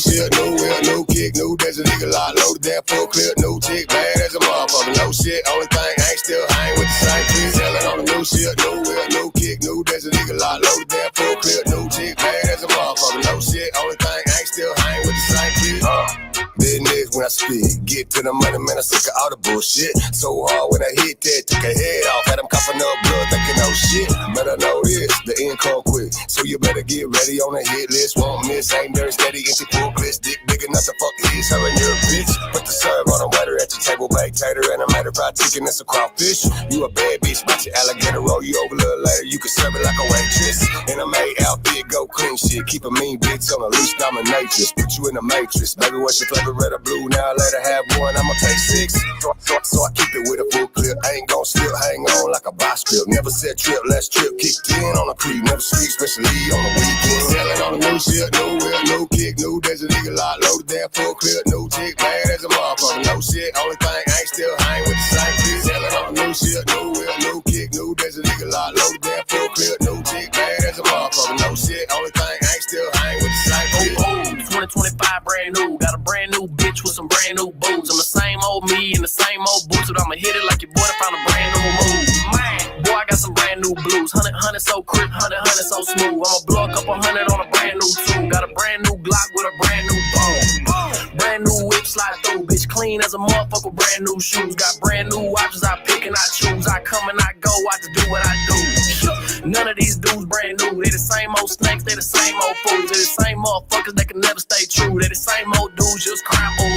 shit, no wheel, no kick, no there's a nigga lot loaded that full clip, no chick, bad as a motherfucker, no shit. Only thing I ain't still hang with the same bitch. Selling on the new shit, no wheel, no kick, no there's a nigga lot loaded that full clip, no chick, bad as a motherfucker, no shit. Only thing I ain't still hang with the same bitch. Business when I speak, get to the money, man, I'm sick of all the bullshit. So hard when I hit that, took a head off, had them coughing up blood, thinking oh shit. Better know this, the end come quick, so you better get ready on the hit list. Won't miss, ain't very steady, empty full bliss, dick big enough to fuck his, her and your bitch. Put the serve on a waiter at your table, baked tater, and a matter fried chicken, that's a crawfish. You a bad bitch, watch your alligator roll you over a little later, you can serve it like a waitress. In a maid outfit, go clean shit, keep a mean bitch on a leash dominatrix. Put you in the matrix, baby, what's your flavor, red or blue? Now I let her have one, I'ma take six. So I keep it with a full clip, I ain't gon' slip, hang on like a box clip. Never said trip, let's trip, kicked in on a creep, never sleep, especially on the weekend. Selling on the new shit, no wheel, no kick, no there's a nigga lot loaded that full clip, no chick, bad as a motherfucker, no shit. Only thing I ain't still hang with the same bitch. Selling on the new shit, no wheel, no kick, no there's a nigga lot loaded that full clip, no chick, bad as a motherfucker, no shit. Only thing I ain't still hang with the same bitch. 2025 brand new, got a brand new bitch with some brand new boobs. I'm the same old me in the same old boots, but I'ma hit it like your boy found a brand new move. Man, boy, I got some brand new blues. 100 so crisp, 100 so smooth. I'ma blow a couple hundred on a brand new tool. Got a brand new Glock with a brand new boom. Brand new whip slide through, bitch clean as a motherfucker. Brand new shoes, got brand new options. I pick and I choose. I come and I go. I just do what I do. None of these dudes brand new. They the same old snakes. They the same old fools. They the same motherfuckers that can never stay true. They the same old dudes just crap on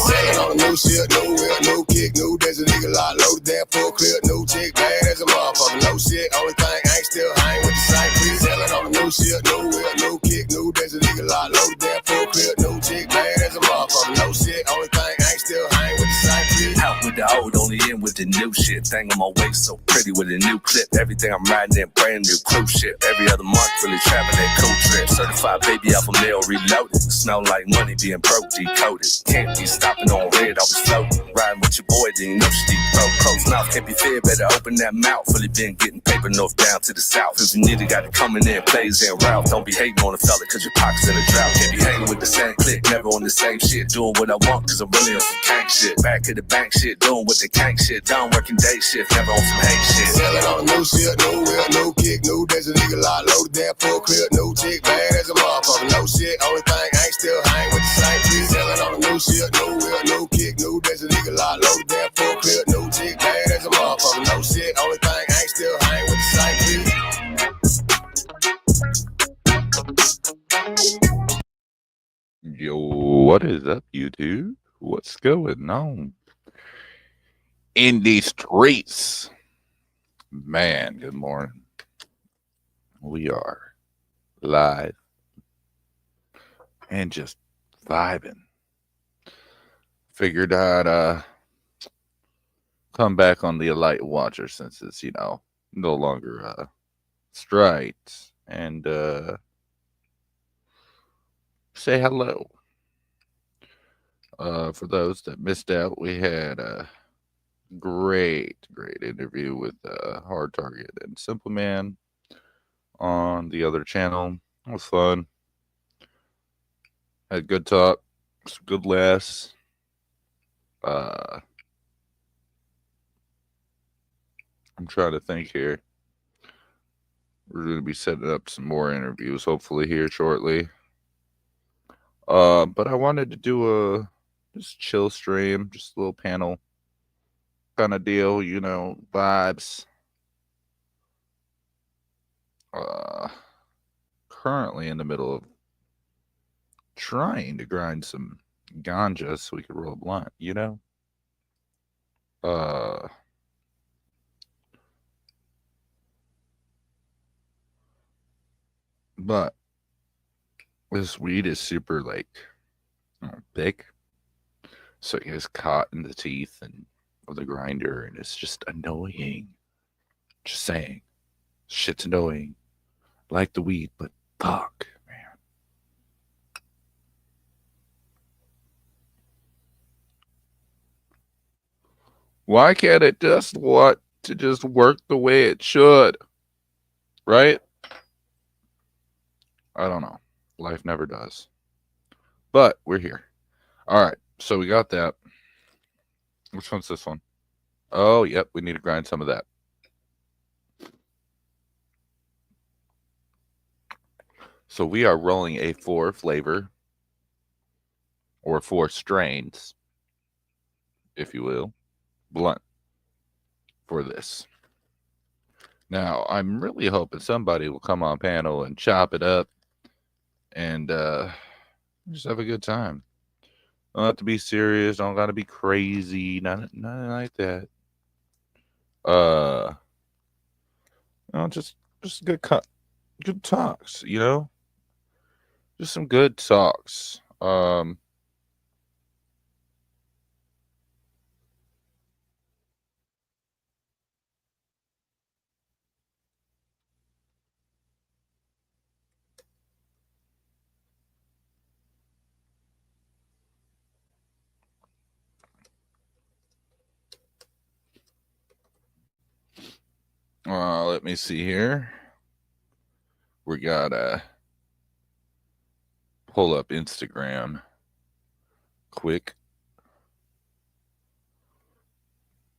Selling on the new shit, no wheel, no kick, no there's a nigga lot loaded that full clip, no chick, bad as a motherfucker, no shit. Only thing I ain't still hang with the same bitch. Selling on the new shit, no wheel, no kick, no there's a nigga lot loaded that full clip, no chick, bad as a motherfucker, no shit. Only thing I ain't still hang with the same bitch. Out with the old, only in with the new shit. Thing on my waist so pretty with a new clip. Everything I'm riding in brand new cruise ship. Every other month really traveling that cool trip. Certified baby alpha male reloaded. Smell like money being broke decoded. Can't be stopping on red, always floating. Riding with your boy, then you know she deep throat. Closed mouth can't be fed, better open that mouth. Fully been getting paper north down to the south. If you need it, got it coming in, plays and route. Don't be hating on a fella cause your pocket's in a drought. Can't be hanging with the same clique, never on the same shit. Doing what I want cause I'm really on some kank shit. Back to the bank shit, doing what the kank shit. Down working day shift, never on some hate shit. Selling on the new shit, no wheel, no kick, no there's a nigga lot loaded that full clip, no chick, bad as a motherfucker, no shit. Only thing I ain't still hang with the same bitch. Selling on the new shit, no wheel, no kick, no there's a nigga lot loaded that full clip, no chick, bad as a motherfucker, no shit. Only thing I ain't still hang with the same bitch. Yo, what is up, YouTube? What's going on in these streets? Man, good morning. We are live and just vibing. Figured I'd come back on the Elite Watcher since it's, no longer strikes and say hello. For those that missed out, we had a great interview with Hard Target and Simple Man on the other channel. It was fun. Had good talk, some good laughs. I'm trying to think here. We're going to be setting up some more interviews, hopefully here shortly. But I wanted to do a just chill stream, just a little panel kind of deal, vibes. Currently in the middle of trying to grind some ganja so we could roll a blunt, But this weed is super thick, so it gets caught in the teeth and of the grinder, and it's just annoying. Just saying, shit's annoying. Like the weed, but fuck, man. Why can't it just want to just work the way it should? Right? I don't know. Life never does. But we're here. All right. So we got that. Which one's this one? Oh, yep. We need to grind some of that. So we are rolling a 4 flavor or 4 strains, if you will, blunt for this. Now, I'm really hoping somebody will come on panel and chop it up and just have a good time. Don't have to be serious. Don't got to be crazy. Nothing like that. Just good talks. Just some good talks. Let me see here. We gotta pull up Instagram quick.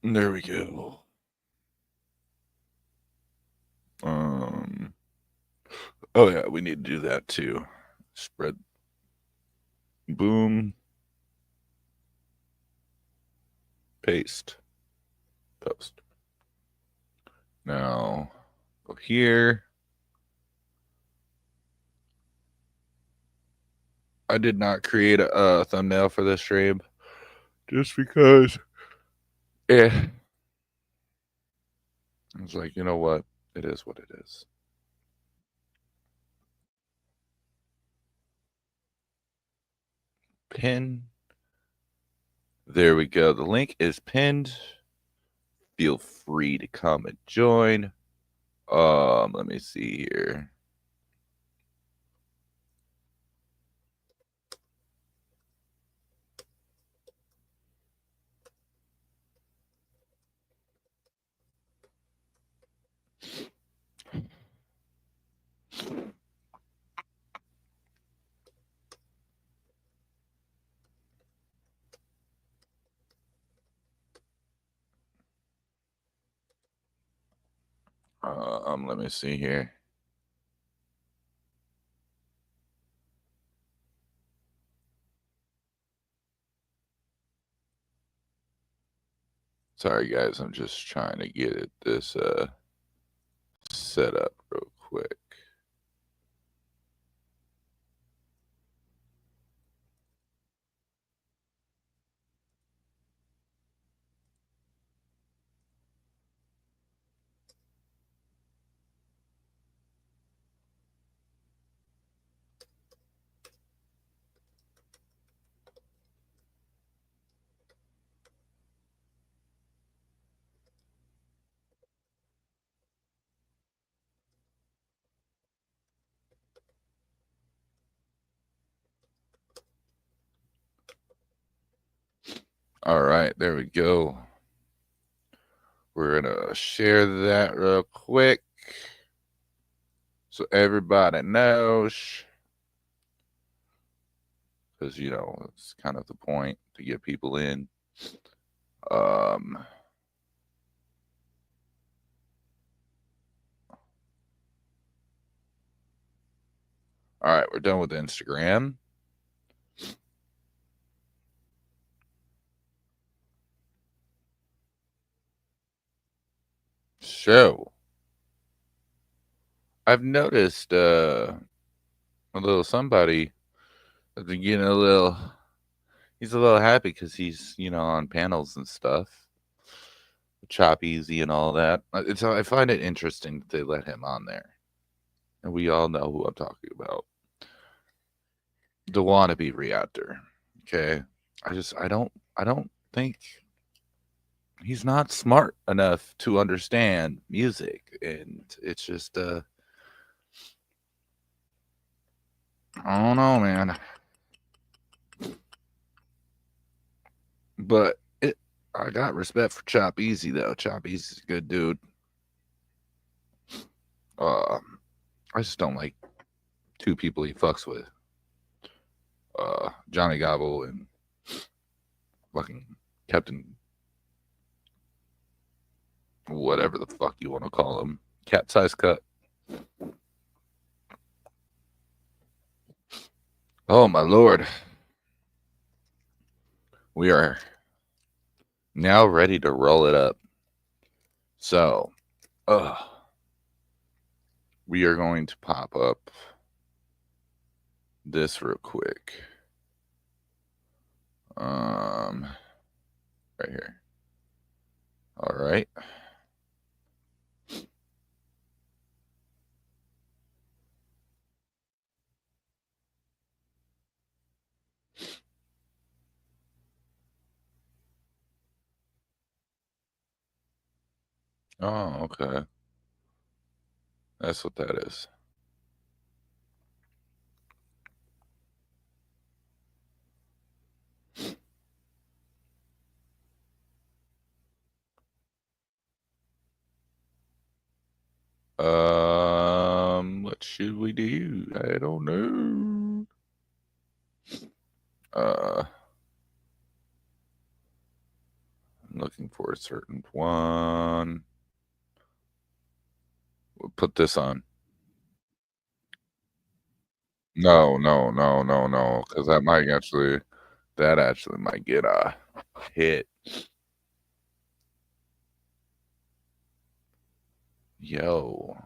There we go. Oh yeah, we need to do that too. Spread. Boom. Paste. Post. Now, go here. I did not create a thumbnail for this stream just because I was like, you know what? It is what it is. Pin. There we go. The link is pinned. Feel free to come and join. Let me see here. Let me see here. Sorry guys, I'm just trying to get this set up real quick. All right, there we go. We're going to share that real quick so everybody knows. Because, it's kind of the point to get people in. All right, we're done with Instagram. So, I've noticed a little somebody has been getting he's a little happy because he's, on panels and stuff. Chop Easy and all that. I find it interesting that they let him on there. And we all know who I'm talking about. The wannabe reactor. Okay. I don't think he's not smart enough to understand music. And it's just I don't know, man. But I got respect for Chop Easy though. Chop Easy's a good dude. I just don't like 2 people he fucks with. Johnny Gobble and fucking Captain, whatever the fuck you want to call him, cat size cut. Oh my lord. We are now ready to roll it up. So, we are going to pop up this real quick. Right here. All right. Oh, okay. That's what that is. What should we do? I don't know. I'm looking for a certain one. We'll put this on. No, because that actually might get a hit. Yo.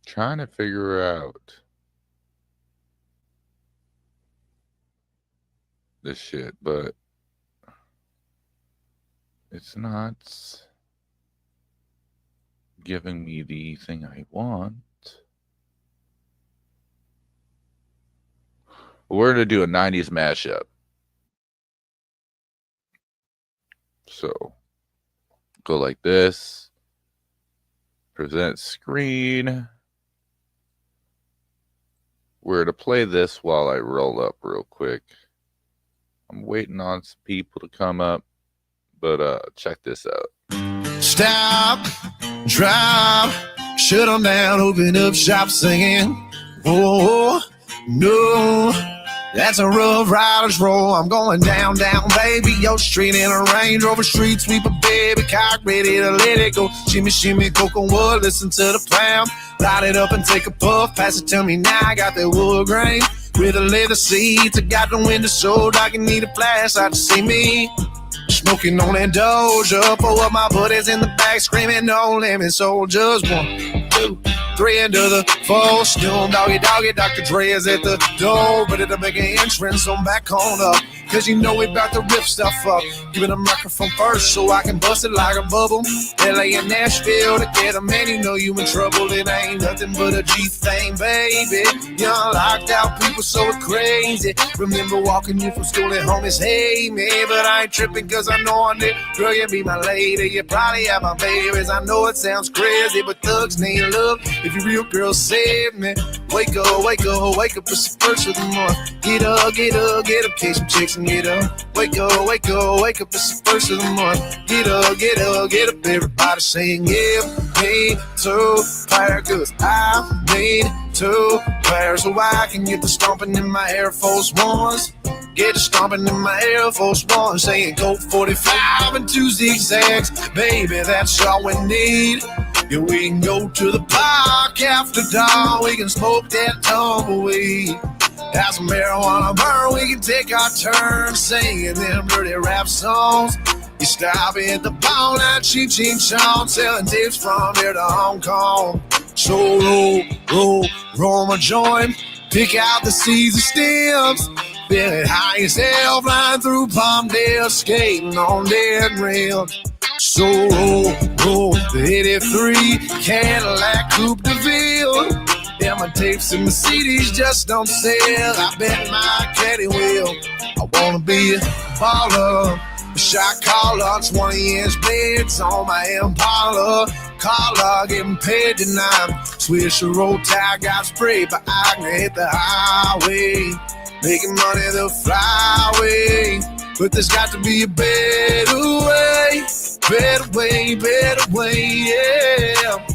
Trying to figure out this shit, but it's not giving me the thing I want. We're going to do a 90s mashup. So, go like this. Present screen. We're to play this while I roll up real quick. I'm waiting on some people to come up, but check this out. Stop, drop, shut them down, open up shop singing. Oh, no, that's a rough rider's roll. I'm going down, baby, your street in a Range Rover street sweeper, baby, cock ready to let it go. Shimmy, shimmy, cocoa wood, listen to the plow. Light it up and take a puff, pass it to me now, I got that wood grain. With the leather seats, I got the window so dark, you need a flashlight to see me. Smoking on that Doja, four of my buddies in the back screaming, no limit soldiers. 1, 2, 3 into the full storm. Doggy, Dr. Dre is at the door, ready to make an entrance on back on up. Cause you know we about to rip stuff up. Giving a microphone first so I can bust it like a bubble. LA and Nashville together, man, you know you in trouble. It ain't nothing but a G thing, baby. Young locked out people so crazy. Remember walking you from school and homies hate me, but I ain't tripping cause I know I did. Girl, you be my lady, you probably have my babies. I know it sounds crazy, but thugs need love. If you real girl, save me. Wake up, it's the first of the month. Get up, catch some chicks and get up. Wake up, it's the first of the month. Get up, everybody saying give me two fire, cause I need two fire, so I can get the stomping in my Air Force Ones. Get the stomping in my Air Force One, saying go 45 and 2 zigzags. Baby, that's all we need. Yeah, we can go to the park after dark. We can smoke that tumbleweed. Have some marijuana burn. We can take our turn singing them dirty rap songs. You stop at the bar, now ching ching chong, selling tapes from here to Hong Kong. So roll my joint, pick out the Caesar stems. Feeling high as hell, flying through Palmdale, skating on dead rails. So roll the 83 Cadillac Coupe de Ville. Yeah, my tapes and my CDs just don't sell. I bet my caddy will. I wanna be a baller, a shot caller, 20-inch blades on my Impala. collar, getting paid tonight. Swish a roll tide, got sprayed by acne, hit the highway. Making money the flyway. But there's got to be a better way. Better way, yeah.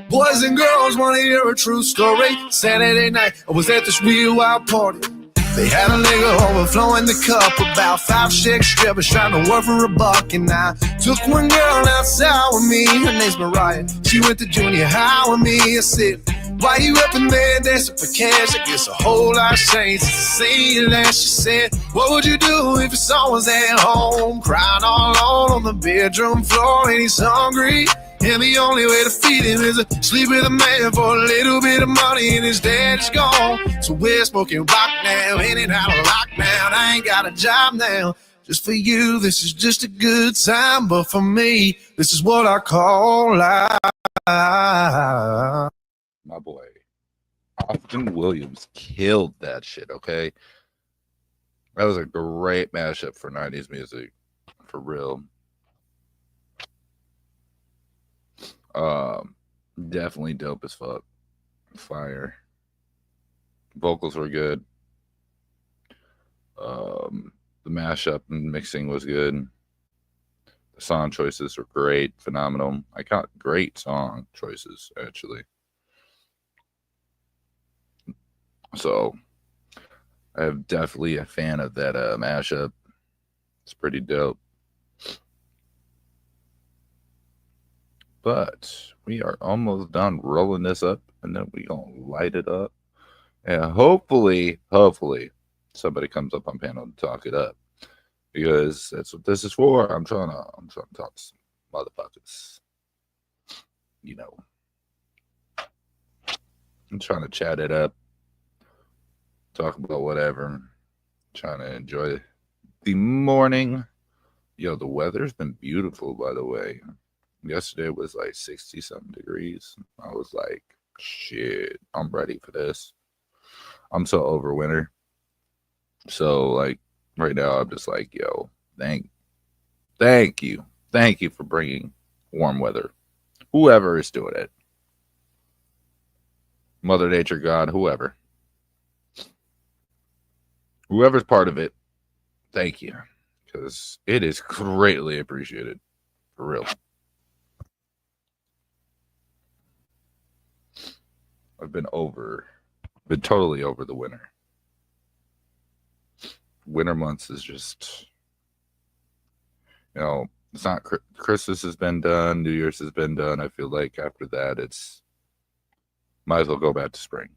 Boys and girls want to hear a true story. Saturday night, I was at this real wild party. They had a nigga overflowing the cup. About 5 shake strippers trying to work for $1. And I took one girl outside with me. Her name's Mariah. She went to junior high with me. I said, why you up in there dancing for cash? I guess a whole lot changed since the same last. She said, what would you do if your son was at home, crying all alone on the bedroom floor and he's hungry? And the only way to feed him is to sleep with a man for a little bit of money, and his dad is gone. So we're smoking rock now, in and out of lockdown. I ain't got a job now. Just for you, this is just a good time. But for me, this is what I call life. My boy, Austin Williams killed that shit, okay? That was a great mashup for 90s music, for real. Definitely dope as fuck. Fire. Vocals were good. The mashup and mixing was good. The song choices were great, phenomenal. I got great song choices, actually. So, I'm definitely a fan of that mashup. It's pretty dope. But we are almost done rolling this up, and then we gonna light it up. And hopefully, somebody comes up on panel to talk it up, because that's what this is for. I'm trying to talk to some motherfuckers. You know, I'm trying to chat it up, talk about whatever. Trying to enjoy the morning. Yo, the weather's been beautiful, by the way. Yesterday was like 60-something degrees. I was like, shit, I'm ready for this. I'm so over winter. So, like, right now, I'm just like, yo, thank you. Thank you for bringing warm weather. Whoever is doing it. Mother Nature, God, whoever. Whoever's part of it, thank you. Because it is greatly appreciated. For real. I've been totally over the winter. Winter months is just, it's not, Christmas has been done, New Year's has been done. I feel like after that, it's, might as well go back to spring.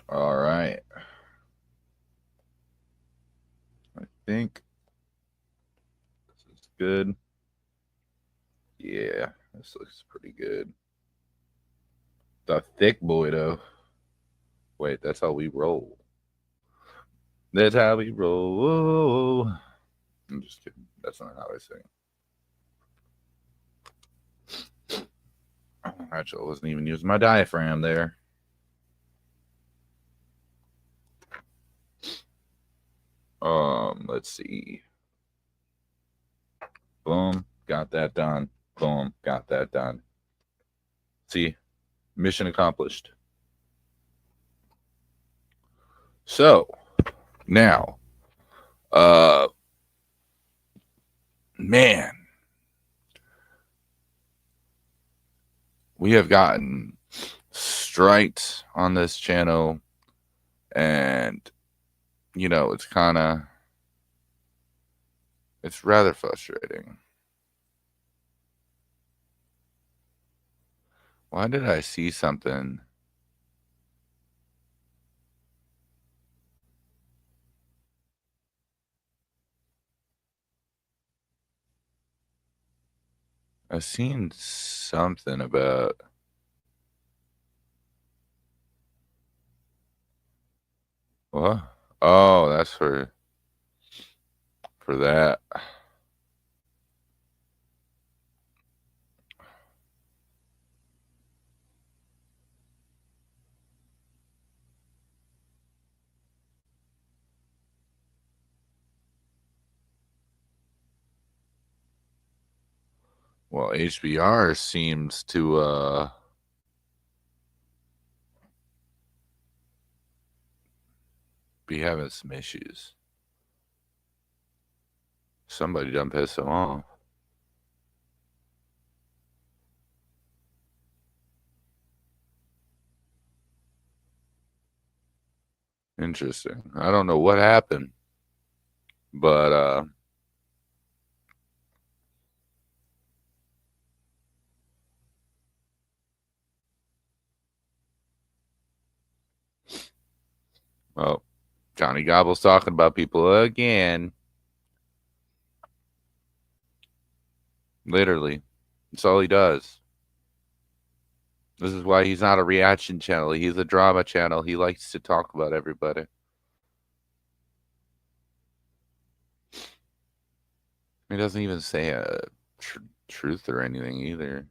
All right. I think this is good. Yeah, this looks pretty good. The thick boy, though. Wait, that's how we roll. That's how we roll. I'm just kidding. That's not how I sing. Actually, I wasn't even using my diaphragm there. Let's see. Boom, got that done. Boom, got that done. See, mission accomplished. So, now, man, we have gotten strikes on this channel, and it's rather frustrating. Why did I see something? I've seen something about what? Oh, that's for that. Well, HBR seems to be having some issues. Somebody done pissed him off. Interesting. I don't know what happened, but well, Johnny Gobble's talking about people again. Literally. That's all he does. This is why he's not a reaction channel. He's a drama channel. He likes to talk about everybody. He doesn't even say a truth or anything either.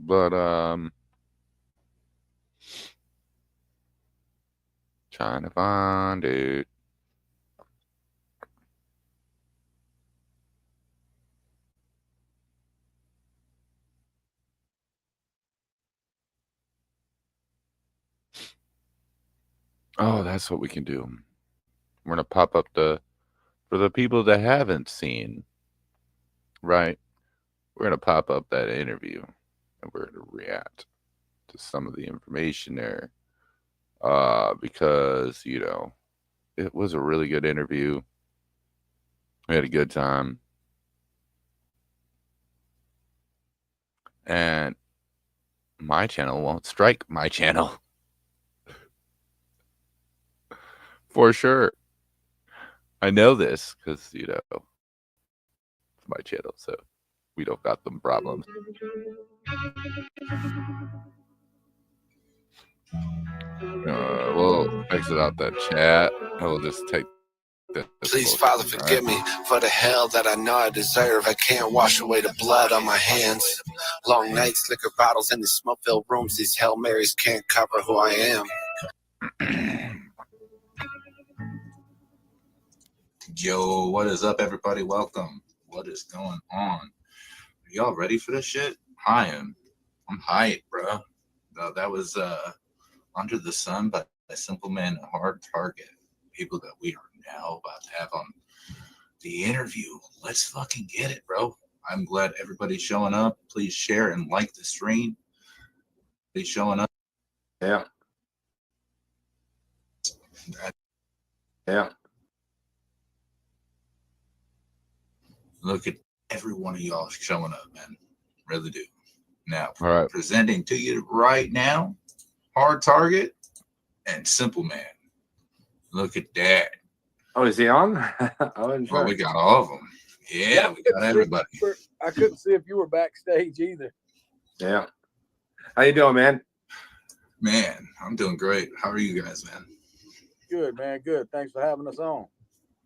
But trying to find it. Oh, that's what we can do. We're gonna pop up for the people that haven't seen, right? We're gonna pop up that interview and we're gonna react to some of the information there. Because it was a really good interview. We had a good time. And my channel won't strike my channel. For sure. I know this because, it's my channel, so we don't got them problems. We'll exit out that chat. I will just take Please, Father, forgive me for the hell that I know I deserve. I can't wash away the blood on my hands. Long nights, liquor bottles, and the smoke-filled rooms. These Hail Marys can't cover who I am. Yo, what is up, everybody? Welcome. What is going on? Are y'all ready for this shit? I'm hyped, bro. That was Under the Sun by Simple Man and Hard Target. People that we are now about to have on the interview. Let's fucking get it, bro. I'm glad everybody's showing up. Please share and like the stream. Please showing up. Yeah. Yeah. Look at every one of y'all showing up, man. Really do. Now, all right, presenting to you right now, Hard Target and Simple Man. Look at that. Oh, is he on? Oh, well, we got all of them. Yeah, we got everybody. I couldn't see if you were backstage either. Yeah. How you doing, man? Man, I'm doing great. How are you guys, man? Good, man. Good. Thanks for having us on.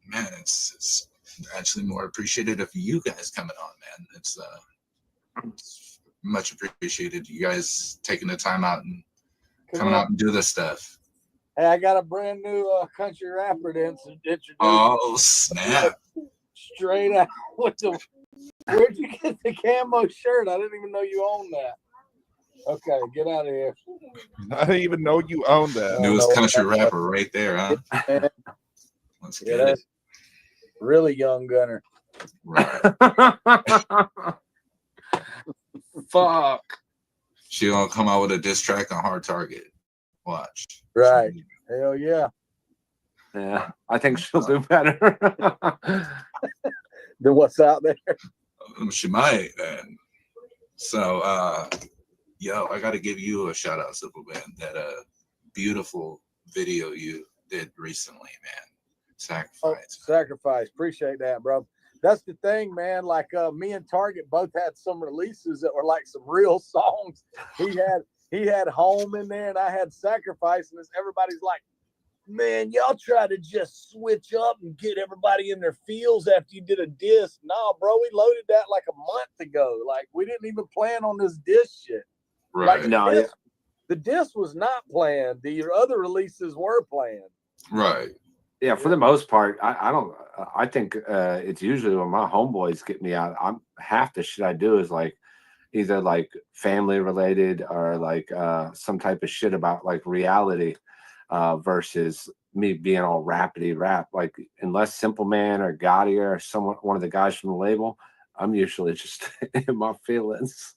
Man, it's actually more appreciated of you guys coming on, man. It's much appreciated. You guys taking the time out and coming out and do this stuff. Hey, I got a brand new country rapper to introduce. Oh, snap. Straight out with the... Where'd you get the camo shirt? I didn't even know you owned that. Okay, get out of here. I didn't even know you owned that. Newest country rapper right there, huh? Let's get it. Really young gunner. Right. Fuck. She gonna come out with a diss track on Hard Target. Watch. Right. Hell yeah. Yeah. I think she'll do better. Than what's out there. She might, man. So yo, I gotta give you a shout out, Simple Man. That beautiful video you did recently, man. Sacrifice. Oh, Sacrifice. Appreciate that, bro. That's the thing, man. Like me and Target both had some releases that were like some real songs. He had Home in there and I had Sacrifice, and everybody's like, man, y'all try to just switch up and get everybody in their feels after you did a diss. Nah, bro, we loaded that like a month ago. Like, we didn't even plan on this diss shit. Right. Like, No, the disc was not playing. The other releases were playing. Right. Yeah, for the most part, I don't. I think it's usually when my homeboys get me out. I'm half the shit I do is like either like family related or like some type of shit about like reality versus me being all rapidy rap. Like unless Simple Man or Gotti or someone, one of the guys from the label, I'm usually just in my feelings.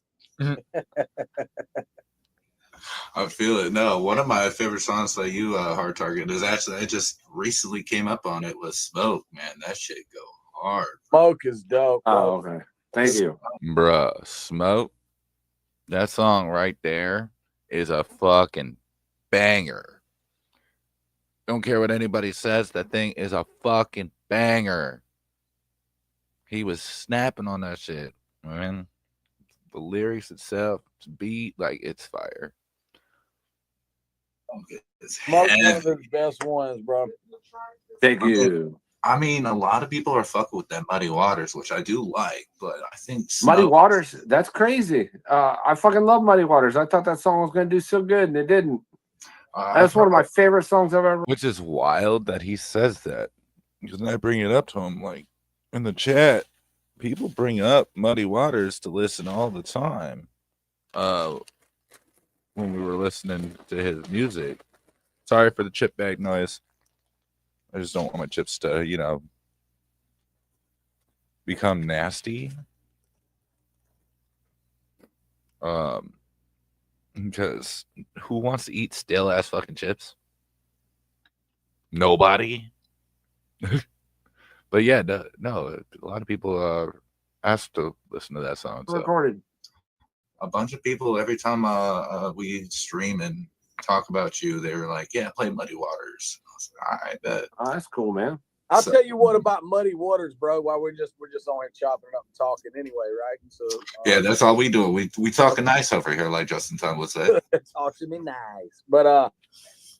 I feel it. No, one of my favorite songs by you, Hard Target, is actually I just recently came up on it was Smoke. Man, that shit go hard. Smoke is dope. Oh, okay. Thank you. Bruh, Smoke. That song right there is a fucking banger. Don't care what anybody says. That thing is a fucking banger. He was snapping on that shit, man. The lyrics itself, beat, like it's fire. It's Smoke's one heavy. of his best ones, bro. Thank you. I mean, a lot of people are fucking with that Muddy Waters, which I do like, but I think Muddy Smoke- Waters, that's crazy. I fucking love Muddy Waters. I thought that song was gonna do so good, and it didn't. That's one of my favorite songs I've ever. Which is wild that he says that. Because I bring it up to him, like in the chat, people bring up Muddy Waters to listen all the time. When we were listening to his music. Sorry for the chip bag noise. I just don't want my chips to, become nasty. Because who wants to eat stale ass fucking chips? Nobody. But yeah, no, a lot of people asked to listen to that song. So. Recorded. A bunch of people every time we stream and talk about you, they were like, "Yeah, play Muddy Waters." I was like, "I bet." Oh, that's cool, man. I'll tell you what about Muddy Waters, bro. While we're just on here chopping it up and talking anyway, right? So Yeah, that's all we do. We talking nice over here, like Justin Time would say. talk to me nice. But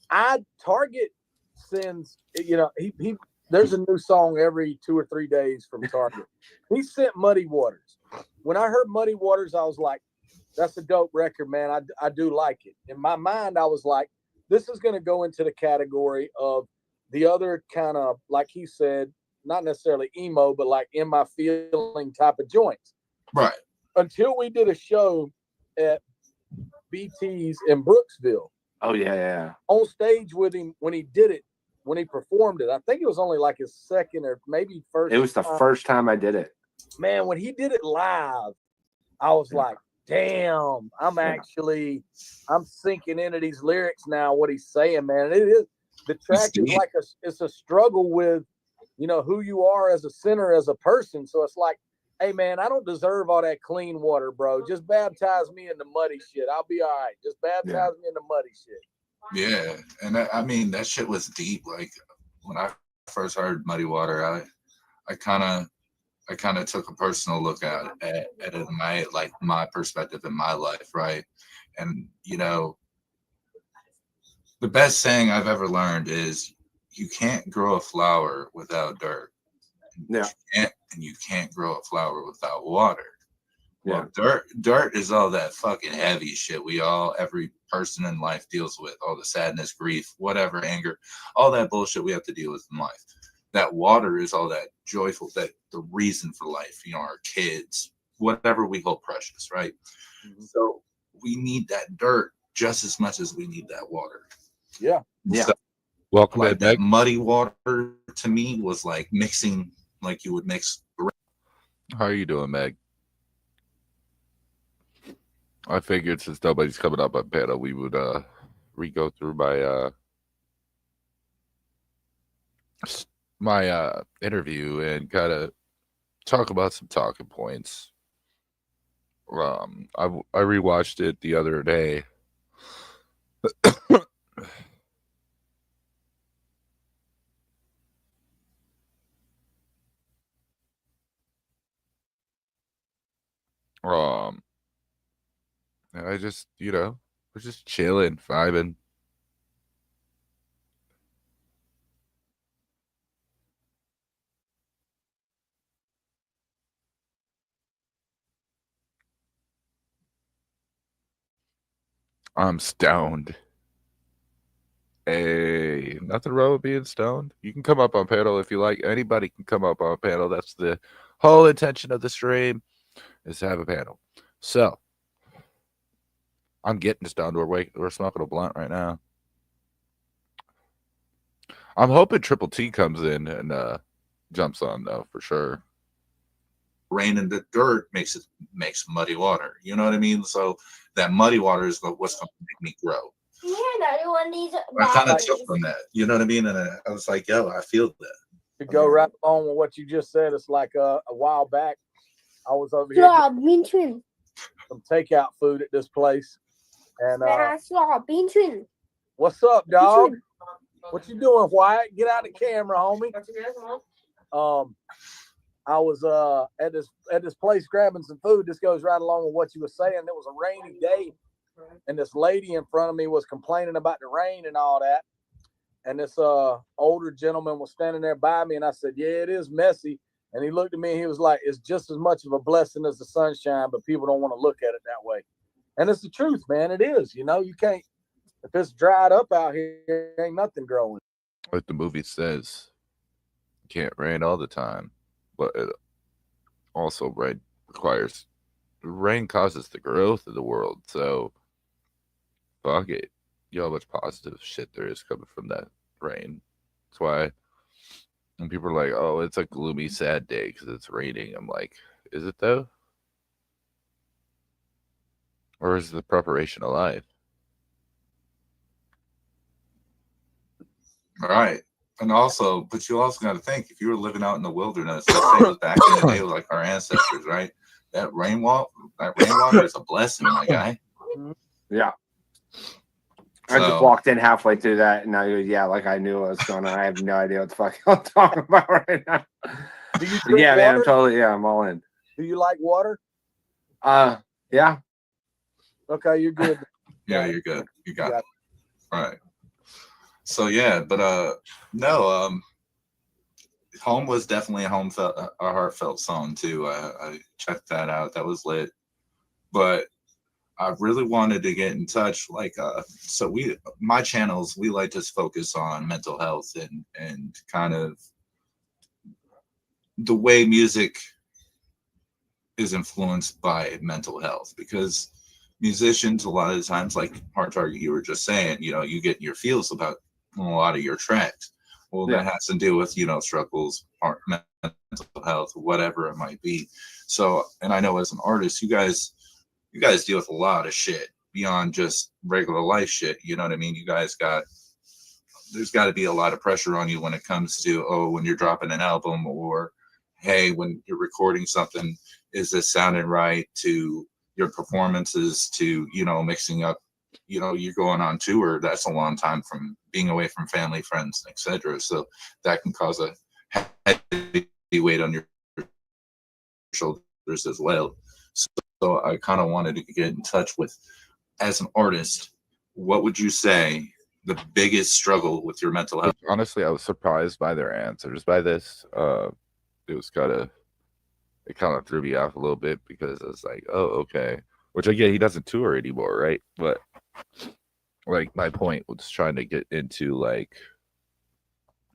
I Target sends, he there's a new song every 2 or 3 days from Target. He sent Muddy Waters. When I heard Muddy Waters, I was like, that's a dope record, man. I do like it. In my mind, I was like, this is going to go into the category of the other kind of, like he said, not necessarily emo, but like in my feeling type of joints. Right. Until we did a show at BT's in Brooksville. Oh, yeah. On stage with him when he did it, when he performed it. I think it was only like his second or maybe first. It was the first time I did it. Man, when he did it live, I was like, damn, I'm sinking into these lyrics now, what he's saying, man. It is, the track is like it's a struggle with, who you are as a sinner, as a person. So it's like, hey, man, I don't deserve all that clean water, bro. Just baptize me in the muddy shit. I'll be all right. Just baptize me in the muddy shit. Yeah, and I mean that shit was deep. Like when I first heard Muddy Water, I kind of took a personal look at it, my perspective in my life, right? And the best saying I've ever learned is you can't grow a flower without dirt. Yeah. You can't grow a flower without water. Yeah. Well, dirt is all that fucking heavy shit every person in life deals with, all the sadness, grief, whatever, anger, all that bullshit we have to deal with in life. That water is all that joyful, that the reason for life, our kids, whatever we hold precious, right? Mm-hmm. So we need that dirt just as much as we need that water. Yeah. So, welcome like back. That muddy water to me was like mixing, like you would mix. How are you doing, Meg? I figured since nobody's coming up on panel, we would re-go through my interview and kind of talk about some talking points. I rewatched it the other day. And I just, we're just chilling, vibing. I'm stoned. Hey, nothing wrong with being stoned. You can come up on panel if you like. Anybody can come up on panel. That's the whole intention of the stream, is to have a panel. So I'm getting stoned. We're smoking a blunt right now. I'm hoping Triple T comes in and jumps on though, for sure. Rain in the dirt makes muddy water. You know what I mean? So that muddy water is what's going to make me grow. I kind of took from that. You know what I mean? And I was like, yo, I feel that. To go right along with what you just said, it's like a while back, I was over here getting some takeout food at this place. And what's up, dog? What you doing, Wyatt? Get out of the camera, homie. I was at this place grabbing some food. This goes right along with what you were saying. It was a rainy day, and this lady in front of me was complaining about the rain and all that. And this older gentleman was standing there by me, and I said, "Yeah, it is messy." And he looked at me and he was like, "It's just as much of a blessing as the sunshine, but people don't want to look at it that way." And it's the truth, man. It is. You know, you can't. If it's dried up out here, ain't nothing growing. Like the movie says, it can't rain all the time, but it also rain causes the growth of the world. So fuck it. You know how much positive shit there is coming from that rain. That's why when people are like, "Oh, it's a gloomy, sad day because it's raining," I'm like, is it though? Or is it the preparation of life? All right. And also, but you also got to think, if you were living out in the wilderness, let's say it was back in the day, like our ancestors, right? That rainwater is a blessing, my guy. Yeah. I just walked in halfway through that, and I go, yeah, like I knew what was going on. I have no idea what the fuck I'm talking about right now. Do you drink yeah, water? man, I'm all in. Do you like water? Yeah. Okay, you're good. Yeah, you're good. You got it. All right. So yeah, but no, Home was definitely a heartfelt song too. I checked that out. That was lit. But I really wanted to get in touch, like so my channels, we like to focus on mental health and kind of the way music is influenced by mental health, because musicians a lot of the times, like Hard Target, you were just saying, you know, you get your feels about a lot of your tracks. Well, that has to do with, you know, struggles, mental health, whatever it might be. So, and I know as an artist, you guys deal with a lot of shit beyond just regular life shit. You know what I mean? You guys there's got to be a lot of pressure on you when it comes to, when you're dropping an album, or, hey, when you're recording something, is this sounding right, to your performances, to, you know, mixing up, you know, you're going on tour. That's a long time from being away from family, friends, etc. So that can cause a heavy weight on your shoulders as well. So I kind of wanted to get in touch with, as an artist, what would you say the biggest struggle with your mental health? Honestly, I was surprised by their answers by this. It kind of threw me off a little bit, because I was like, oh, okay. Which, again, he doesn't tour anymore, right? But like, my point was trying to get into, like,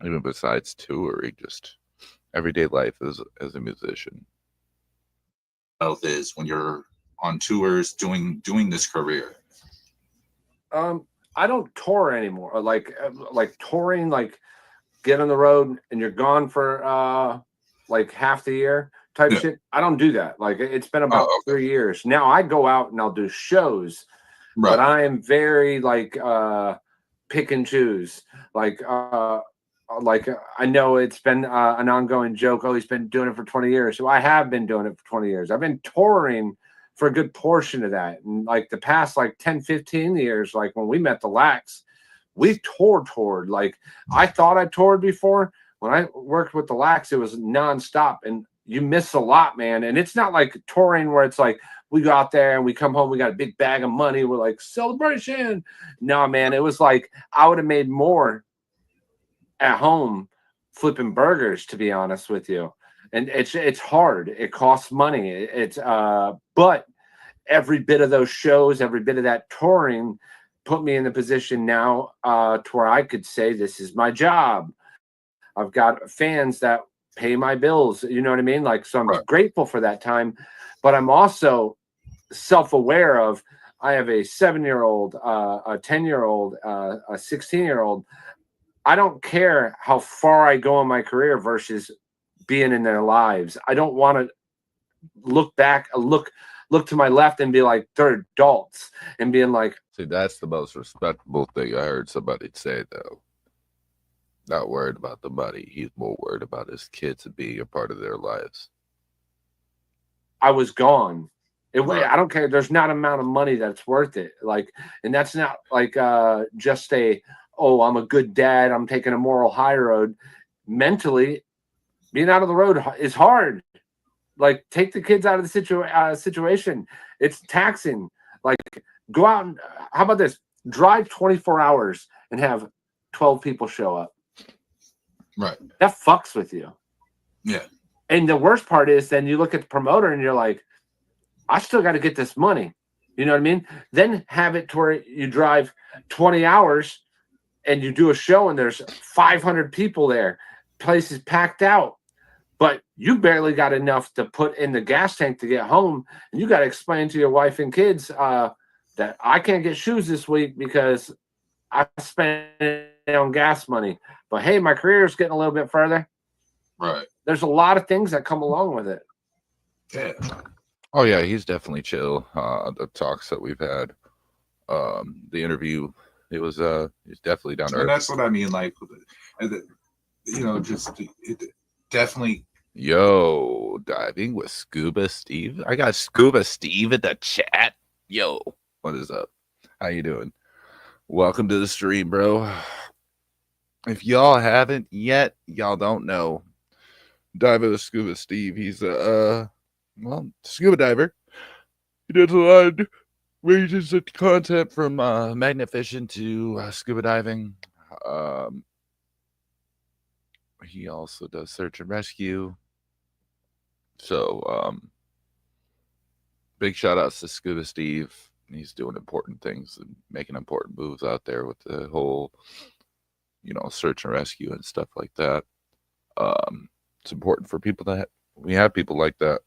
even besides touring, just everyday life as a musician. Health is when you're on tours doing this career. I don't tour anymore. Like touring, like get on the road and you're gone for like half the year type shit. I don't do that. Like, it's been about 3 years now. I go out and I'll do shows, but I am very like pick and choose. Like I know it's been an ongoing joke. Oh, he's been doing it for 20 years. So I have been doing it for 20 years. I've been touring for a good portion of that. And like the past, like 10, 15 years, like when we met the Lax, we toured. Like, I thought I toured before. When I worked with the Lax, it was nonstop, and you miss a lot, man. And it's not like touring where it's like, we go out there and we come home, we got a big bag of money, we're like, celebration. No, man, it was like, I would have made more at home flipping burgers, to be honest with you. And it's hard. It costs money. But every bit of those shows, every bit of that touring put me in the position now to where I could say, this is my job. I've got fans that pay my bills. You know what I mean? Like, so I'm grateful for that time, but I'm also self-aware of, I have a 7-year-old, a 10-year-old, a 16-year-old. I don't care how far I go in my career versus being in their lives. I don't want to look back, look to my left and be like, they're adults, and being like, see, that's the most respectable thing I heard somebody say, though. Not worried about the money. He's more worried about his kids and being a part of their lives. I was gone. I don't care. There's not an amount of money that's worth it. Like, and that's not like just oh, I'm a good dad, I'm taking a moral high road. Mentally, being out of the road is hard. Like, take the kids out of the situation. It's taxing. Like, go out and, how about this? Drive 24 hours and have 12 people show up. Right. That fucks with you. Yeah. And the worst part is then you look at the promoter and you're like, I still got to get this money. You know what I mean? Then have it to where you drive 20 hours and you do a show and there's 500 people there. Place is packed out. But you barely got enough to put in the gas tank to get home. And you got to explain to your wife and kids that I can't get shoes this week because I spent it on gas money. But hey, my career is getting a little bit further. Right. There's a lot of things that come along with it. Yeah. Oh yeah, he's definitely chill. The talks that we've had, the interview, he's definitely down to earth. And that's what I mean. Like, you know, just it definitely. Yo, diving with Scuba Steve. I got Scuba Steve in the chat. Yo, what is up? How you doing? Welcome to the stream, bro. If y'all haven't yet, y'all don't know. Diving with Scuba Steve. He's a scuba diver. He does a lot of ranges of content from magnet fishing to scuba diving. He also does search and rescue. So, big shout outs to Scuba Steve. He's doing important things and making important moves out there with the whole, search and rescue and stuff like that. It's important for people that we have people like that.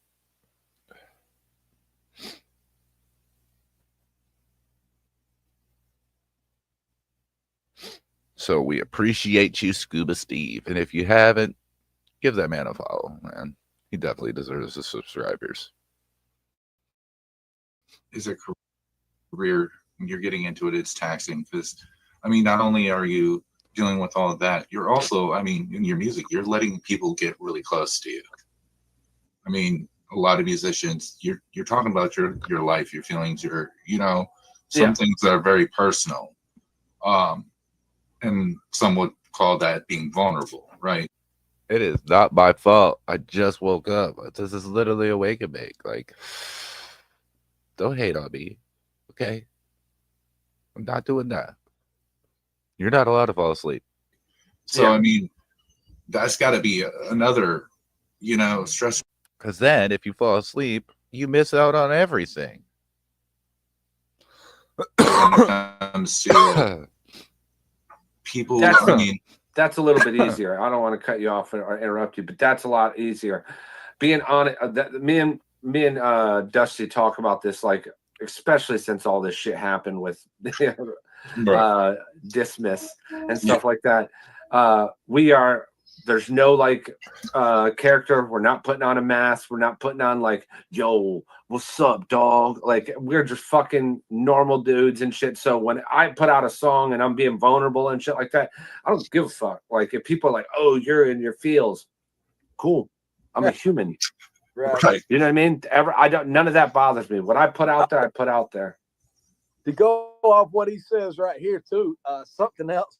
So we appreciate you, Scuba Steve. And if you haven't, give that man a follow, man. He definitely deserves the subscribers. Is a career, when you're getting into it, it's taxing because, I mean, not only are you dealing with all of that, you're also, I mean, in your music, you're letting people get really close to you. I mean, a lot of musicians, you're talking about your life, your feelings, some things that are very personal. And some would call that being vulnerable, right? It is not my fault. I just woke up. This is literally a wake and bake. Like, don't hate on me, okay? I'm not doing that. You're not allowed to fall asleep. So, I mean, that's got to be another, stress. Because then if you fall asleep, you miss out on everything. When it comes to people, that's a little bit easier. I don't want to cut you off or interrupt you, but that's a lot easier. Being on it, me and Dusty talk about this, like, especially since all this shit happened with Dismiss and stuff like that. There's no character. We're not putting on a mask. We're not putting on like, yo, what's up, dog? Like, we're just fucking normal dudes and shit. So when I put out a song and I'm being vulnerable and shit like that, I don't give a fuck. Like, if people are like, oh, you're in your feels, cool. I'm a human. Right. You know what I mean? None of that bothers me. What I put out there, I put out there. To go off what he says right here too, something else